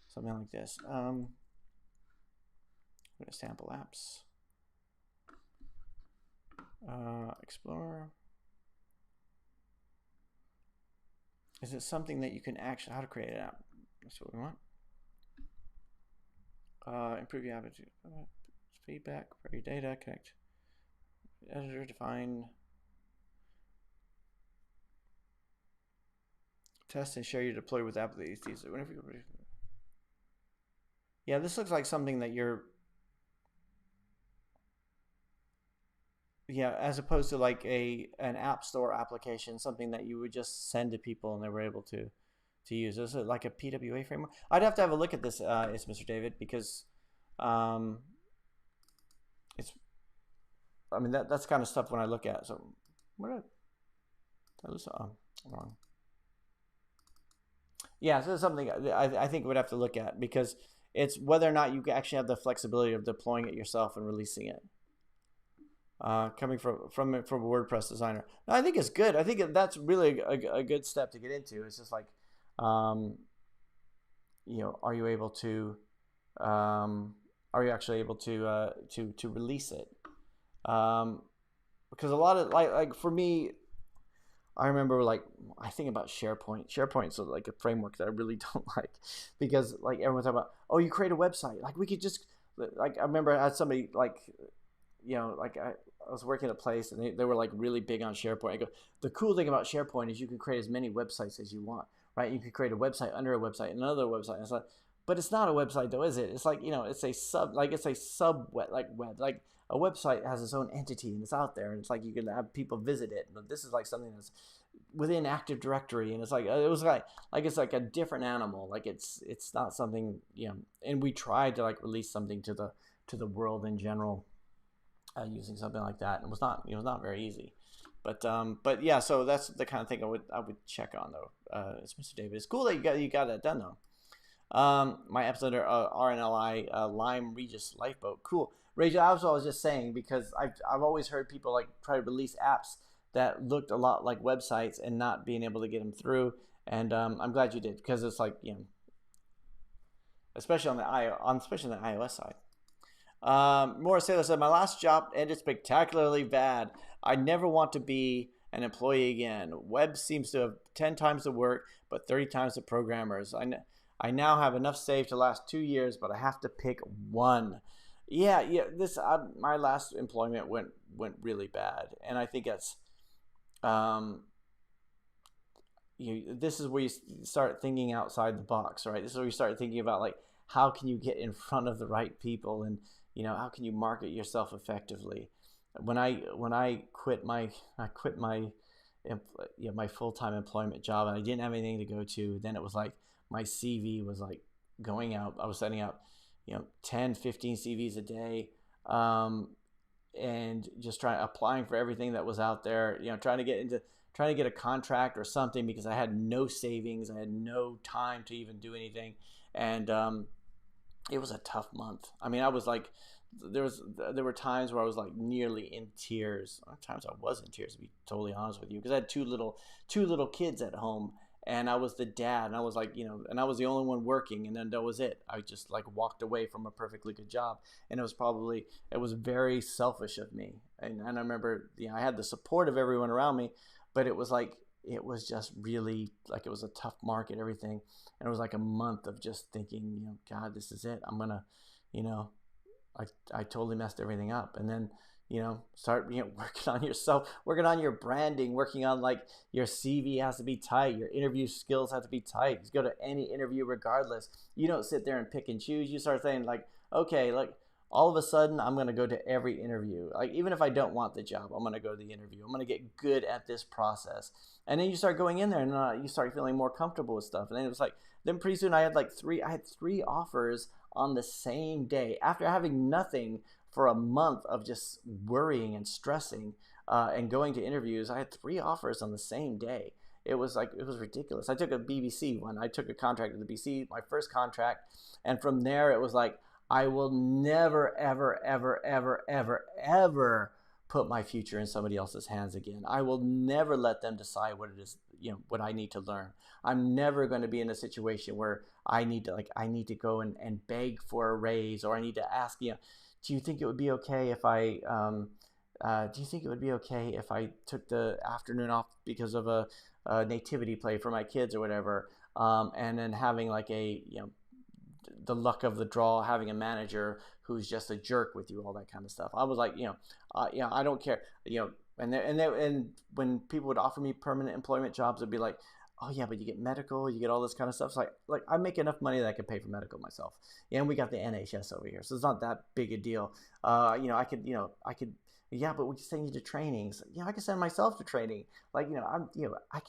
something like this. I'm gonna sample apps. Explore. Is it something that you can actually, how to create an app? That's what we want. Improve your attitude. Feedback, query data, connect. Editor, define. Test and share your deploy with app. Whenever you. Yeah, this looks like something that you're. Yeah, as opposed to like an app store application, something that you would just send to people and they were able to use. Is it like a PWA framework? I'd have to have a look at this, it's Mr. David, because it's. I mean that's kind of stuff when I look at. So what did I lose? Wrong. Yeah, so it's something I think we'd have to look at, because it's whether or not you actually have the flexibility of deploying it yourself and releasing it. Coming from a WordPress designer, I think it's good. I think that's really a good step to get into. It's just like, you know, are you able to, are you actually able to release it? Because a lot of like for me, I remember like I think about SharePoint. SharePoint's like a framework that I really don't like, because like everyone's talking about, oh, you create a website. Like we could just like I remember I had somebody like, you know, like I was working at a place and they were like really big on SharePoint. I go, the cool thing about SharePoint is you can create as many websites as you want, right? You could create a website under a website, another website. And it's like, but it's not a website though, is it? It's like, you know, it's a sub web, like web, like a website has its own entity and it's out there and it's like you can have people visit it. But this is like something that's within Active Directory, and it's like it was like it's like a different animal. Like it's not something, you know. And we tried to like release something to the world in general. Using something like that, and it was not very easy, but yeah, so that's the kind of thing I would check on though. It's Mr. David. It's cool that you got that done though. My episode RNLI Lime Regis Lifeboat. Cool, Regis. I was just saying, because I've always heard people like try to release apps that looked a lot like websites and not being able to get them through, and I'm glad you did, because it's like, you know, especially on the iOS side. Morris Taylor said, my last job ended spectacularly bad. I never want to be an employee again. Web seems to have 10 times the work, but 30 times the programmers. I now have enough saved to last 2 years, but I have to pick one. Yeah. This my last employment went really bad, and I think that's this is where you start thinking outside the box, right? This is where you start thinking about like, how can you get in front of the right people, and you know, how can you market yourself effectively? When I quit my my full-time employment job and I didn't have anything to go to, then it was like my CV was like going out. I was sending out, you know, 10, 15 CVs a day, and just applying for everything that was out there, you know, trying to get a contract or something, because I had no savings. I had no time to even do anything. And it was a tough month. I mean, I was like, there were times where I was like nearly in tears. Times I was in tears, to be totally honest with you, because I had two little kids at home, and I was the dad, and I was like, you know, and I was the only one working, and then that was it. I just like walked away from a perfectly good job, and it was very selfish of me. And I remember, you know, I had the support of everyone around me, but it was like, it was just really like, it was a tough market, everything. And it was like a month of just thinking, you know, God, this is it. I'm gonna, you know, I totally messed everything up. And then, you know, start, you know, working on yourself, working on your branding, working on like your CV has to be tight. Your interview skills have to be tight. You go to any interview regardless. You don't sit there and pick and choose. You start saying like, okay, like all of a sudden I'm going to go to every interview. Like, even if I don't want the job, I'm going to go to the interview. I'm going to get good at this process. And then you start going in there, and you start feeling more comfortable with stuff. And then it was like, then pretty soon I had three offers on the same day, after having nothing for a month of just worrying and stressing, and going to interviews. I had 3 offers on the same day. It was ridiculous. I took a BBC one. I took a contract with the BBC, my first contract. And from there it was like, I will never, ever, ever, ever, ever, ever put my future in somebody else's hands again. I will never let them decide what it is, what I need to learn. I'm never going to be in a situation where I need to go and beg for a raise, or I need to ask, do you think it would be okay if do you think it would be okay if I took the afternoon off because of a nativity play for my kids or whatever? And then having like the luck of the draw, having a manager who's just a jerk with you, all that kind of stuff. I was like, I don't care, and when people would offer me permanent employment jobs, it'd be like, oh yeah, but you get medical, you get all this kind of stuff. It's like I make enough money that I could pay for medical myself. And we got the NHS over here, so it's not that big a deal. I could, yeah, but we can send you to trainings. I could send myself to training. Like, I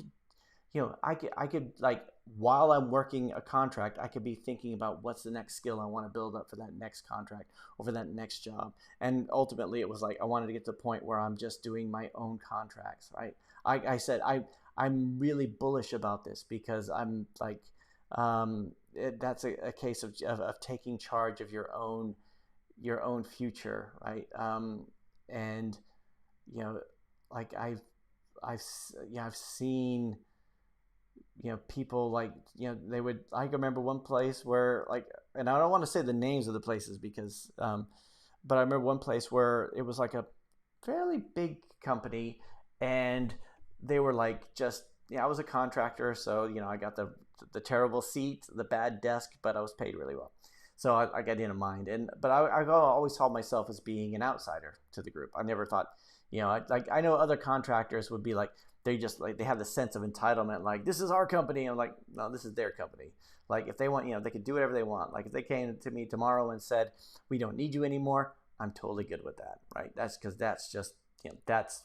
could like, while I'm working a contract, I could be thinking about what's the next skill I want to build up for that next contract or for that next job. And ultimately it was like, I wanted to get to the point where I'm just doing my own contracts, right? I said, I'm really bullish about this because I'm like, that's a case of taking charge of your own future, right? And like I've seen, people like, they would, I remember one place where like, and I don't want to say the names of the places because, but I remember one place where it was like a fairly big company, and they were like, just, I was a contractor. So, I got the terrible seat, the bad desk, but I was paid really well. So I didn't mind. But I always saw myself as being an outsider to the group. I never thought, I know other contractors would be like, they have the sense of entitlement, like, this is our company. And I'm like, no, this is their company. Like, if they want, they could do whatever they want. Like, if they came to me tomorrow and said, we don't need you anymore, I'm totally good with that, right? That's because that's just, that's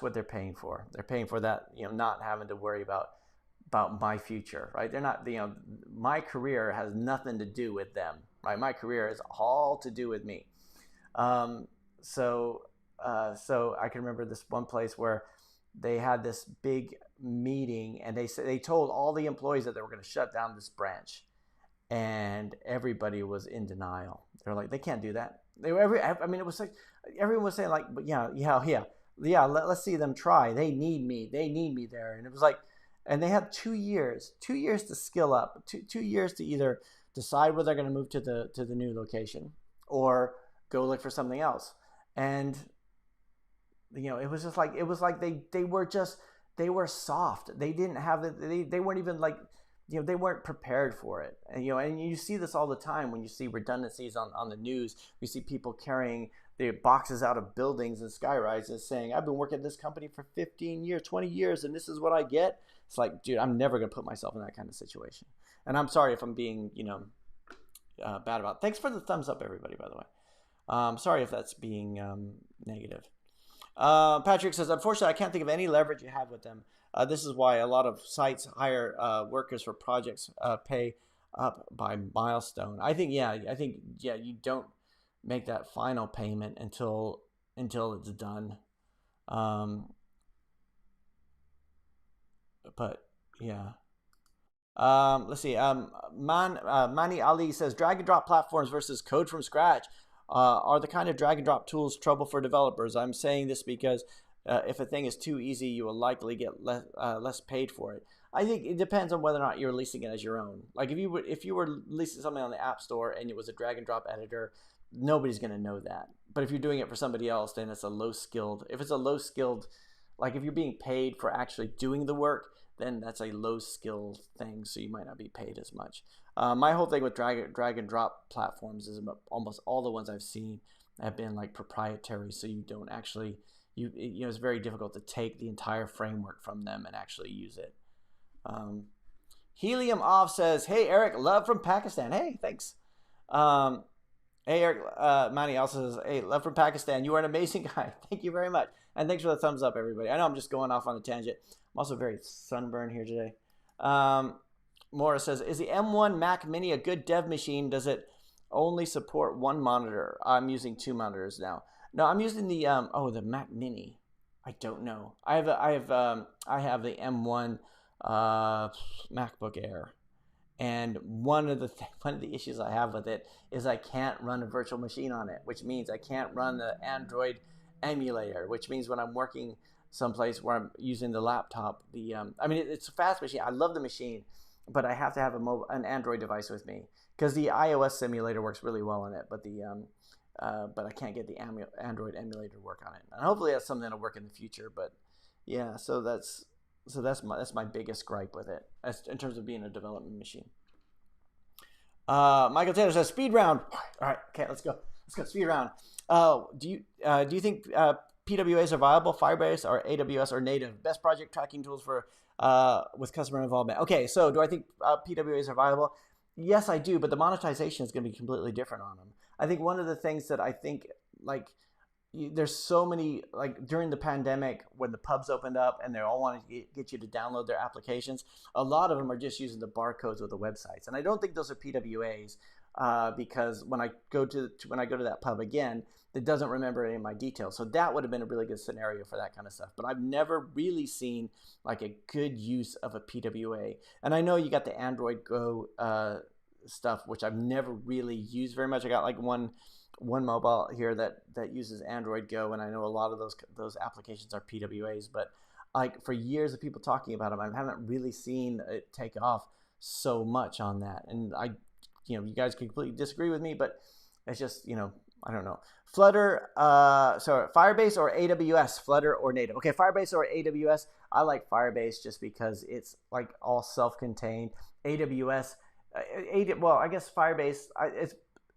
what they're paying for. They're paying for that, not having to worry about my future, right? They're not, my career has nothing to do with them, right? My career is all to do with me. So I can remember this one place where they had this big meeting, and they told all the employees that they were going to shut down this branch, and everybody was in denial. They're like, they can't do that. It was like everyone was saying like, but yeah. Let's see them try. They need me there. And it was like, and they had 2 years to skill up, 2 years to either decide whether they're going to move to the new location or go look for something else. And it was just like, they were soft. They didn't have they weren't even like, they weren't prepared for it. And you see this all the time when you see redundancies on the news. You see people carrying the boxes out of buildings and skyrises saying, I've been working at this company for 15 years, 20 years, and this is what I get. It's like, dude, I'm never going to put myself in that kind of situation. And I'm sorry if I'm being, bad about it. Thanks for the thumbs up, everybody, by the way. Sorry if that's being negative. Patrick says, unfortunately, I can't think of any leverage you have with them. This is why a lot of sites hire workers for projects, pay up by milestone. I think, you don't make that final payment until it's done. But yeah. Let's see. Mani Ali says, drag and drop platforms versus code from scratch are the kind of drag and drop tools trouble for developers. I'm saying this because if a thing is too easy, you will likely get less paid for it. I think it depends on whether or not you're releasing it as your own. Like if you were releasing something on the App Store and it was a drag and drop editor, nobody's going to know that. But if you're doing it for somebody else, then it's a low skilled. If it's a low skilled, like if you're being paid for actually doing the work, then that's a low skill thing, so you might not be paid as much. My whole thing with drag and drop platforms is almost all the ones I've seen have been like proprietary, so you don't actually, it's very difficult to take the entire framework from them and actually use it. Helium Off says, hey Eric, love from Pakistan. Hey, thanks. Hey Eric, Manny also says, hey, love from Pakistan. You are an amazing guy. Thank you very much. And thanks for the thumbs up, everybody. I know I'm just going off on a tangent. I'm also very sunburned here today. Morris says, is the M1 Mac Mini a good dev machine? Does it only support one monitor? I'm using 2 monitors now. No, I'm using the the Mac Mini. I don't know. I have the M1 MacBook Air, And one of the issues I have with it is I can't run a virtual machine on it, which means I can't run the Android emulator, which means when I'm working someplace where I'm using the laptop, I mean it's a fast machine. I love the machine, but I have to have an Android device with me because the iOS simulator works really well on it, but I can't get the Android emulator to work on it. And hopefully that's something that'll work in the future. But yeah, that's my biggest gripe with it in terms of being a development machine. Michael Taylor says speed round. All right, okay, let's go. Let's go speed round. Do you think PWAs are viable? Firebase or AWS or native? Best project tracking tools for with customer involvement. Okay, so do I think PWAs are viable? Yes, I do, but the monetization is going to be completely different on them. I think one of the things that I think like there's so many, like during the pandemic when the pubs opened up and they all wanted to get you to download their applications, a lot of them are just using the barcodes of the websites, and I don't think those are PWAs because when I go to that pub again, it doesn't remember any of my details. So that would have been a really good scenario for that kind of stuff. But I've never really seen like a good use of a PWA. And I know you got the Android Go stuff, which I've never really used very much. I got like one mobile here that uses Android Go, and I know a lot of those applications are PWAs. But like for years of people talking about them, I haven't really seen it take off so much on that. And you guys can completely disagree with me, but it's just, I don't know. Flutter, Firebase or AWS, Flutter or native. Okay, Firebase or AWS. I like Firebase just because it's like all self-contained. AWS, well, I guess Firebase,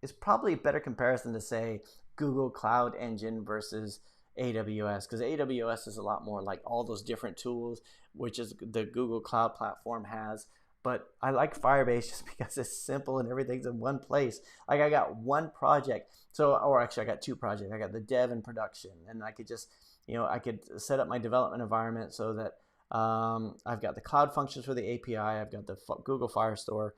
it's probably a better comparison to say Google Cloud Engine versus AWS, because AWS is a lot more like all those different tools, which is the Google Cloud Platform has. But I like Firebase just because it's simple and everything's in one place. Like I got one project, or actually I got two projects. I got the dev and production, and I could just, I could set up my development environment so that I've got the cloud functions for the API. I've got the Google Firestore.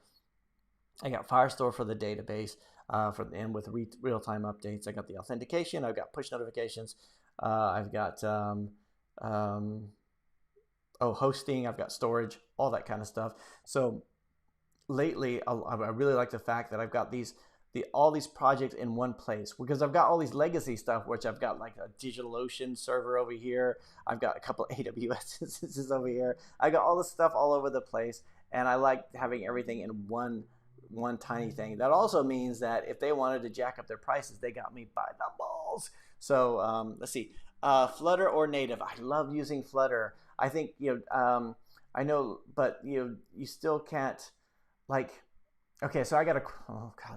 I got Firestore for the database, and with real-time updates. I got the authentication. I've got push notifications. I've got hosting. I've got storage, all that kind of stuff. So lately, I really like the fact that I've got all these projects in one place, because I've got all these legacy stuff, which I've got like a DigitalOcean server over here. I've got a couple of AWS instances over here. I got all this stuff all over the place, and I like having everything in one tiny thing. That also means that if they wanted to jack up their prices, they got me by the balls. So let's see, Flutter or native. I love using Flutter. I think I know, but you still can't like. Okay, so I got I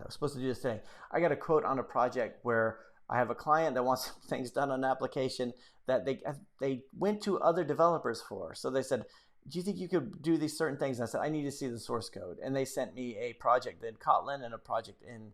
was supposed to do this today. I got a quote on a project where I have a client that wants things done on an application that they went to other developers for. So they said, do you think you could do these certain things? And I said, I need to see the source code. And they sent me a project in Kotlin and a project in,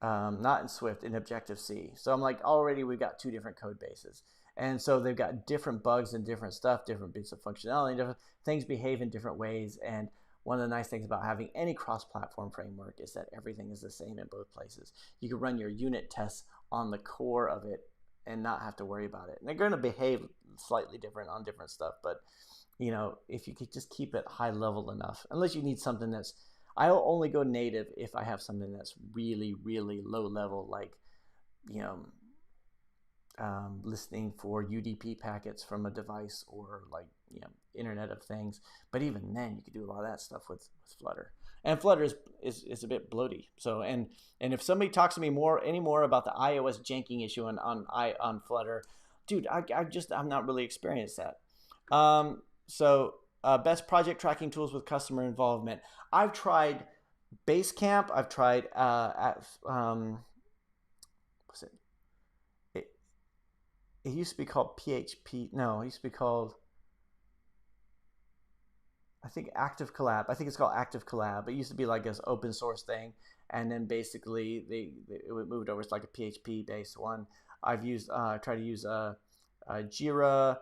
not in Swift, in Objective-C. So I'm like, already we've got two different code bases. And so they've got different bugs and different stuff, different bits of functionality, different things behave in different ways. And one of the nice things about having any cross-platform framework is that everything is the same in both places. You can run your unit tests on the core of it and not have to worry about it. And they're going to behave slightly different on different stuff, but if you could just keep it high level enough, unless you need something I'll only go native if I have something that's really, really low level, like, listening for UDP packets from a device, or like, Internet of Things. But even then, you could do a lot of that stuff with Flutter. And Flutter is a bit bloaty. So, and if somebody talks to me any more about the iOS janking issue on Flutter, dude, I'm not really experienced that. Best project tracking tools with customer involvement. I've tried Basecamp. I've tried what's it? It used to be called PHP. No, it used to be called, I think, Active Collab. I think it's called Active Collab. It used to be like this open source thing, and then basically it moved over to like a PHP based one. I've tried to use Jira,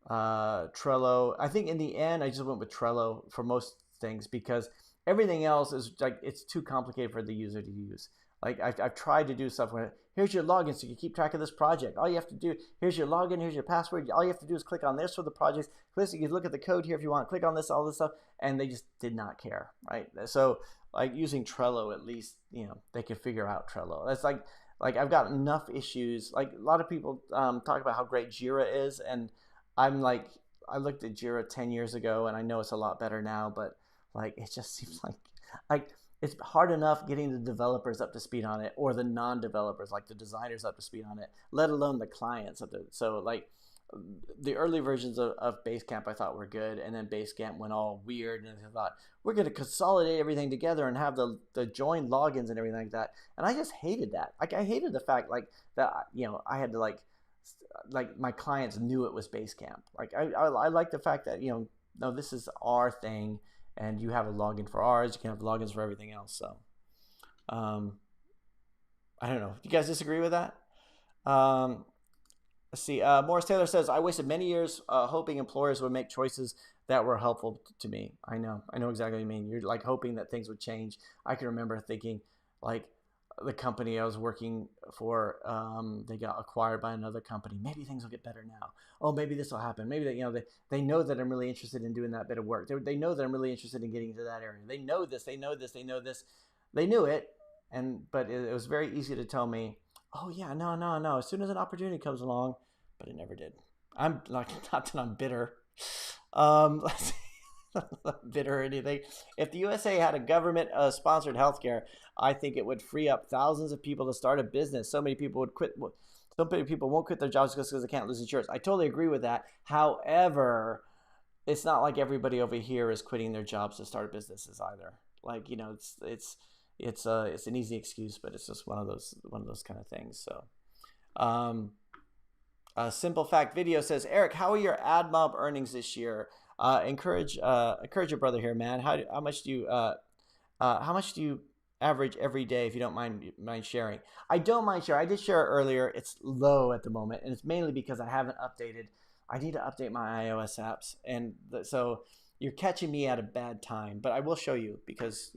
Trello. I think in the end I just went with Trello for most things, because everything else is like, it's too complicated for the user to use. Like I've tried to do stuff where here's your login so you keep track of this project. All you have to do, here's your login, here's your password. All you have to do is click on this for the project. Click, you can look at the code here if you want. Click on this, all this stuff, and they just did not care, right? So like using Trello, at least they can figure out Trello. That's like I've got enough issues. Like a lot of people talk about how great Jira is, and I'm like, I looked at Jira 10 years ago, and I know it's a lot better now, but like it just seems like it's hard enough getting the developers up to speed on it, or the non-developers, like the designers, up to speed on it, let alone the clients up to. So like the early versions of Basecamp I thought were good, and then Basecamp went all weird, and I thought we're going to consolidate everything together and have the joined logins and everything like that. And I just hated that. Like I hated the fact like that I had to like my clients knew it was Basecamp. Like I like the fact that no, this is our thing, and you have a login for ours. You can have logins for everything else. So I don't know. Do you guys disagree with that? Let's see. Morris Taylor says, I wasted many years hoping employers would make choices that were helpful to me. I know exactly what you mean. You're like hoping that things would change. I can remember thinking like the company I was working for, they got acquired by another company. Maybe things will get better now. Oh, maybe this will happen. Maybe that, they know that I'm really interested in doing that bit of work. They know that I'm really interested in getting into that area. They know this, they know this, they know this. They knew it. But it was very easy to tell me, oh yeah, no. As soon as an opportunity comes along, but it never did. I'm like, not that I'm bitter. Let's see. Not bitter or anything. If the USA had a government sponsored healthcare, I think it would free up thousands of people to start a business. So many people would quit. So many people won't quit their jobs just because they can't lose insurance. I totally agree with that. However, it's not like everybody over here is quitting their jobs to start businesses either. Like, it's an easy excuse, but it's just one of those kind of things. So, Simple Fact Video says, Eric, how are your AdMob earnings this year? Encourage your brother here, man. How much do you average every day, if you don't mind sharing? I don't mind sharing. I did share it earlier. It's low at the moment, and it's mainly because I haven't updated. I need to update my iOS apps, and so you're catching me at a bad time. But I will show you because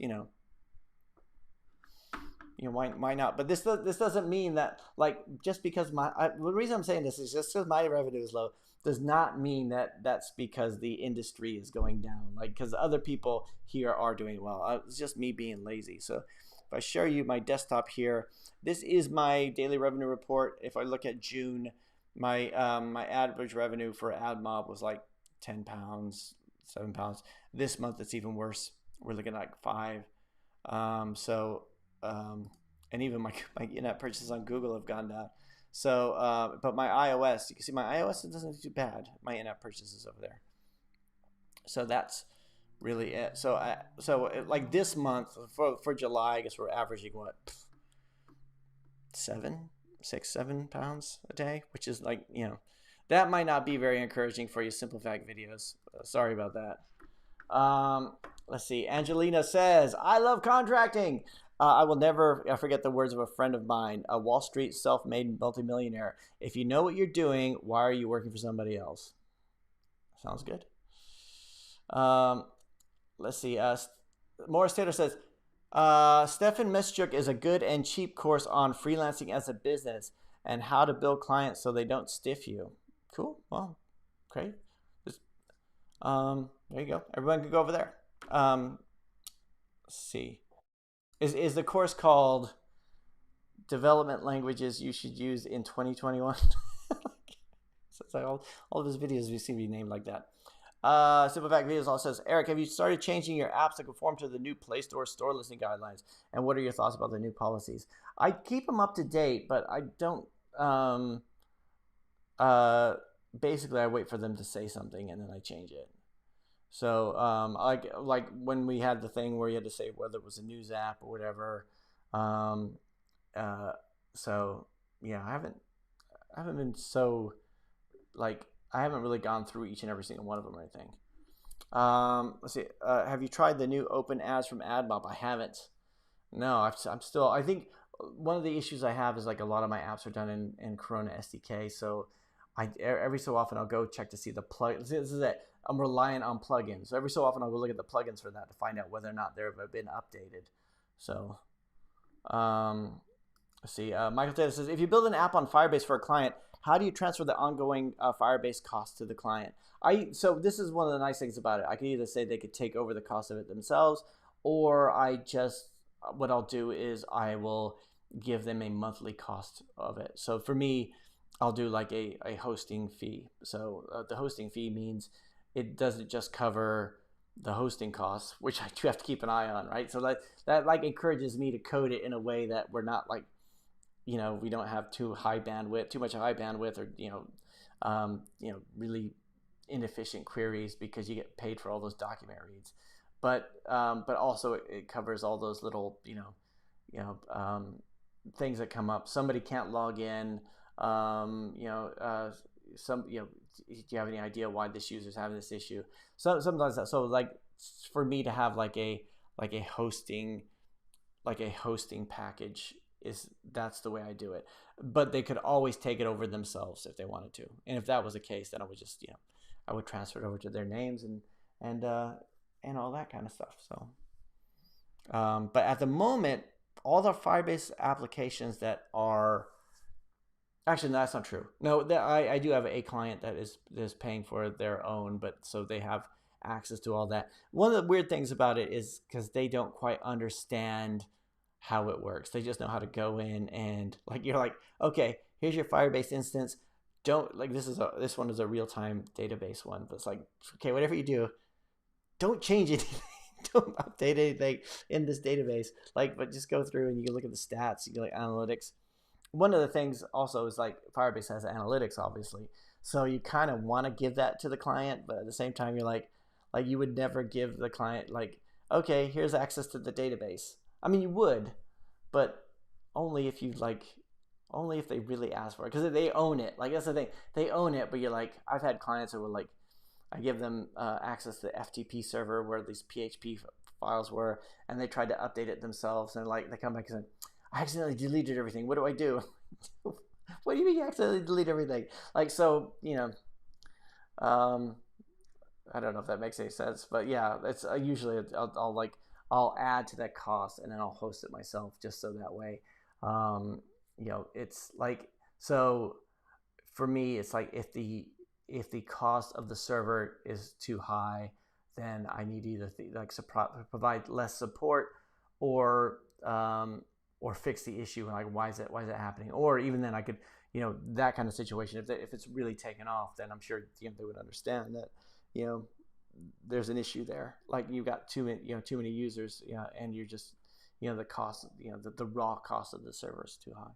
why not? But this doesn't mean that like just because the reason I'm saying this is just because my revenue is low does not mean that that's because the industry is going down. Like because other people here are doing well. It's just me being lazy. So if I show you my desktop here, this is my daily revenue report. If I look at June, my average revenue for AdMob was like £10, £7. This month it's even worse. We're looking at like 5. And even my in-app purchases on Google have gone down. So, but my iOS, you can see my iOS, it doesn't do too bad. My in-app purchases over there. So that's really it. So, like this month for July, I guess we're averaging what, 7 pounds a day, which is like, that might not be very encouraging for you Simple Fact videos. Sorry about that. Let's see. Angelina says, I love contracting. I will never forget the words of a friend of mine, a Wall Street self-made multimillionaire. If you know what you're doing, why are you working for somebody else? Sounds good. Let's see. Morris Taylor says, Stefan Mischuk is a good and cheap course on freelancing as a business and how to build clients so they don't stiff you. Cool. Well, great. There you go. Everyone can go over there. Let's see. Is the course called Development Languages You Should Use in 2021? So it's like all of his videos we seem to be named like that. Simple Fact Videos also says, Eric, have you started changing your apps to conform to the new Play Store store listing guidelines? And what are your thoughts about the new policies? I keep them up to date, but I don't. Basically, I wait for them to say something and then I change it. So like when we had the thing where you had to say whether it was a news app or whatever. So yeah, I haven't been so like I haven't really gone through each and every single one of them or anything. Let's see. Have you tried the new open ads from AdMob? I haven't. No, I'm still. I think one of the issues I have is like a lot of my apps are done in Corona SDK. So every so often I'll go check to see the plug. This is it. I'm reliant on plugins. So every so often I'll go look at the plugins for that to find out whether or not they've been updated. So Let's see. Michael Taylor says, if you build an app on Firebase for a client, how do you transfer the ongoing Firebase cost to the client? So this is one of the nice things about it. I could either say they could take over the cost of it themselves, or what I'll do is I will give them a monthly cost of it. So for me, I'll do like a hosting fee. So the hosting fee means it doesn't just cover the hosting costs, which I do have to keep an eye on, right? So that like encourages me to code it in a way that we're not like, we don't have too much high bandwidth, or really inefficient queries, because you get paid for all those document reads. But also it covers all those little things that come up. Somebody can't log in. Do you have any idea why this user's having this issue? Sometimes that. So like for me to have like a hosting package, that's the way I do it. But they could always take it over themselves if they wanted to. And if that was the case, then I would just I would transfer it over to their names and all that kind of stuff. So but at the moment, all the Firebase applications that are actually, no, that's not true. No, I do have a client that is paying for their own, but so they have access to all that. One of the weird things about it is because they don't quite understand how it works. They just know how to go in and like, you're like, okay, here's your Firebase instance. Don't like this one is a real-time database one, but it's like, okay, whatever you do, don't change anything. Don't update anything in this database. Like, but just go through and you can look at the stats, you can like analytics. One of the things also is like Firebase has analytics, obviously. So you kind of want to give that to the client, but at the same time, you're like you would never give the client like, okay, here's access to the database. I mean, you would, but only if they really ask for it, because they own it. Like that's the thing, they own it. But you're like, I've had clients who were like, I give them access to the FTP server where these PHP files were, and they tried to update it themselves, and like they come back and say, I accidentally deleted everything. What do I do? What do you mean you accidentally delete everything? Like, so, I don't know if that makes any sense, but yeah, it's usually I'll add to that cost and then I'll host it myself just so that way, it's like, so for me, it's like if the cost of the server is too high, then I need either provide less support or fix the issue, and like why is that happening, or even then I could that kind of situation, if it's really taken off, then I'm sure they would understand that there's an issue there, like you've got too many users, and you're just the cost, the raw cost of the server is too high.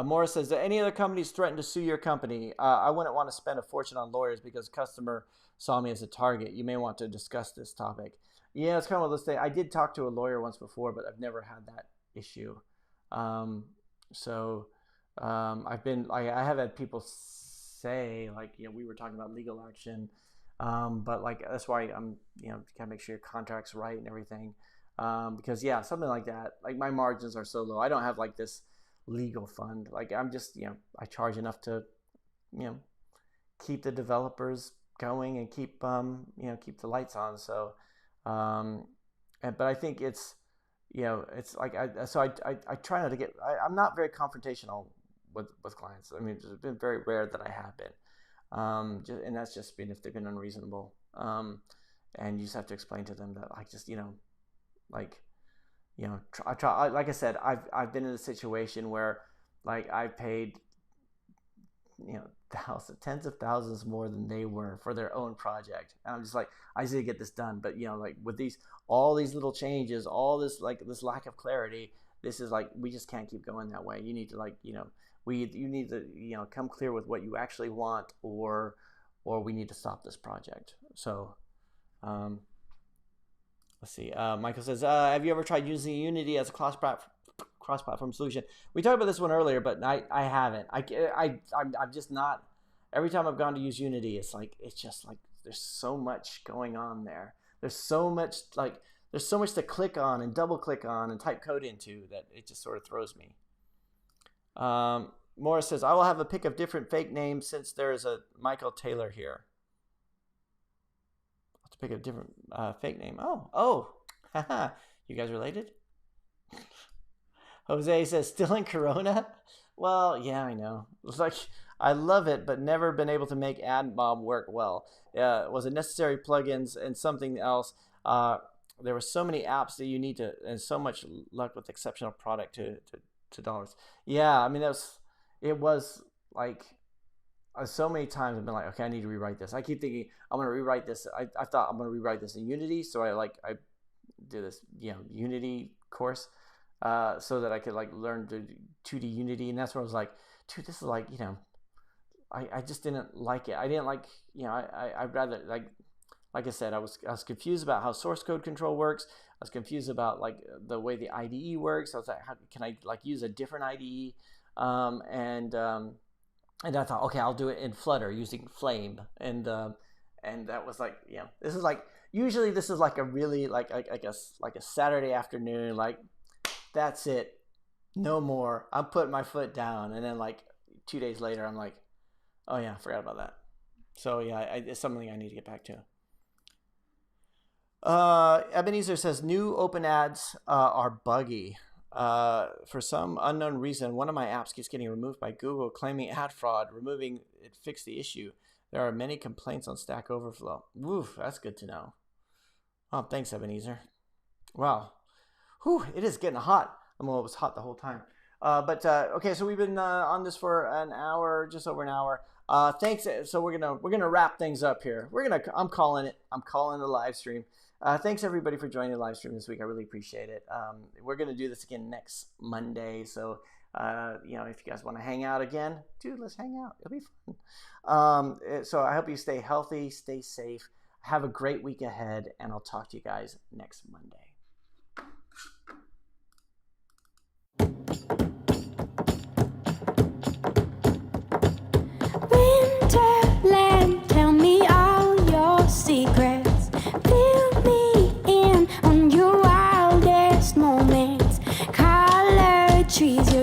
Morris says, do any other companies threaten to sue your company? I wouldn't want to spend a fortune on lawyers because a customer saw me as a target. You may want to discuss this topic. Yeah, it's kind of those things. I did talk to a lawyer once before, but I've never had that issue. I have had people say like, we were talking about legal action, but like that's why I'm, gotta make sure your contract's right and everything, because yeah, something like that. Like my margins are so low. I don't have like this legal fund. Like I'm just, I charge enough to, keep the developers going and keep keep the lights on. So. But I think it's it's like I try not to get. I'm not very confrontational with clients. I mean, it's been very rare that I have been, and that's just been if they've been unreasonable. And you just have to explain to them that I just I try. Like I said, I've been in a situation where like I paid tens of thousands more than they were for their own project, and I'm just like, I just need to get this done. But like with all these little changes, all this this lack of clarity, this is like, we just can't keep going that way. You need to you need to come clear with what you actually want, or we need to stop this project. So let's see. Michael says, have you ever tried using Unity as a cross-platform solution? We talked about this one earlier, but I haven't. I'm just not. Every time I've gone to use Unity, it's just like there's so much going on there. There's so much to click on and double click on and type code into that it just sort of throws me. Morris says, I will have a pick of different fake names since there is a Michael Taylor here. Let's pick a different fake name. Oh, haha. You guys related? Jose says, still in Corona? Well, yeah, I know. It's like, I love it, but never been able to make AdMob work well. Was it necessary plugins and something else? There were so many apps that you need to, and so much luck with exceptional product to dollars. Yeah, I mean, it was like, so many times I've been like, okay, I need to rewrite this. I keep thinking I'm going to rewrite this. I thought I'm going to rewrite this in Unity. So I do this, Unity course, so that I could like learn to 2D Unity. And that's where I was like, dude, this is like, I just didn't like it. I didn't like, I'd rather like I said, I was confused about how source code control works. I was confused about like the way the IDE works. I was like, how can I like use a different IDE? And I thought, okay, I'll do it in Flutter using Flame. And that was like, this is like, usually this is like a really like a Saturday afternoon, like that's it, no more. I'm putting my foot down. And then like 2 days later, I'm like, oh yeah, I forgot about that. So yeah, it's something I need to get back to. Ebenezer says new open ads are buggy. For some unknown reason, one of my apps keeps getting removed by Google, claiming ad fraud. Removing it fixed the issue. There are many complaints on Stack Overflow. Woof, that's good to know. Oh, thanks, Ebenezer. Wow. Whew, it is getting hot. Well, it was hot the whole time. Okay, so we've been on this for an hour, just over an hour. Thanks. So we're gonna wrap things up here. I'm calling it. I'm calling the live stream. Thanks everybody for joining the live stream this week. I really appreciate it. We're gonna do this again next Monday. So if you guys want to hang out again, dude, let's hang out. It'll be fun. So I hope you stay healthy, stay safe, have a great week ahead, and I'll talk to you guys next Monday. Winterland, tell me all your secrets. Fill me in on your wildest moments. Colored trees.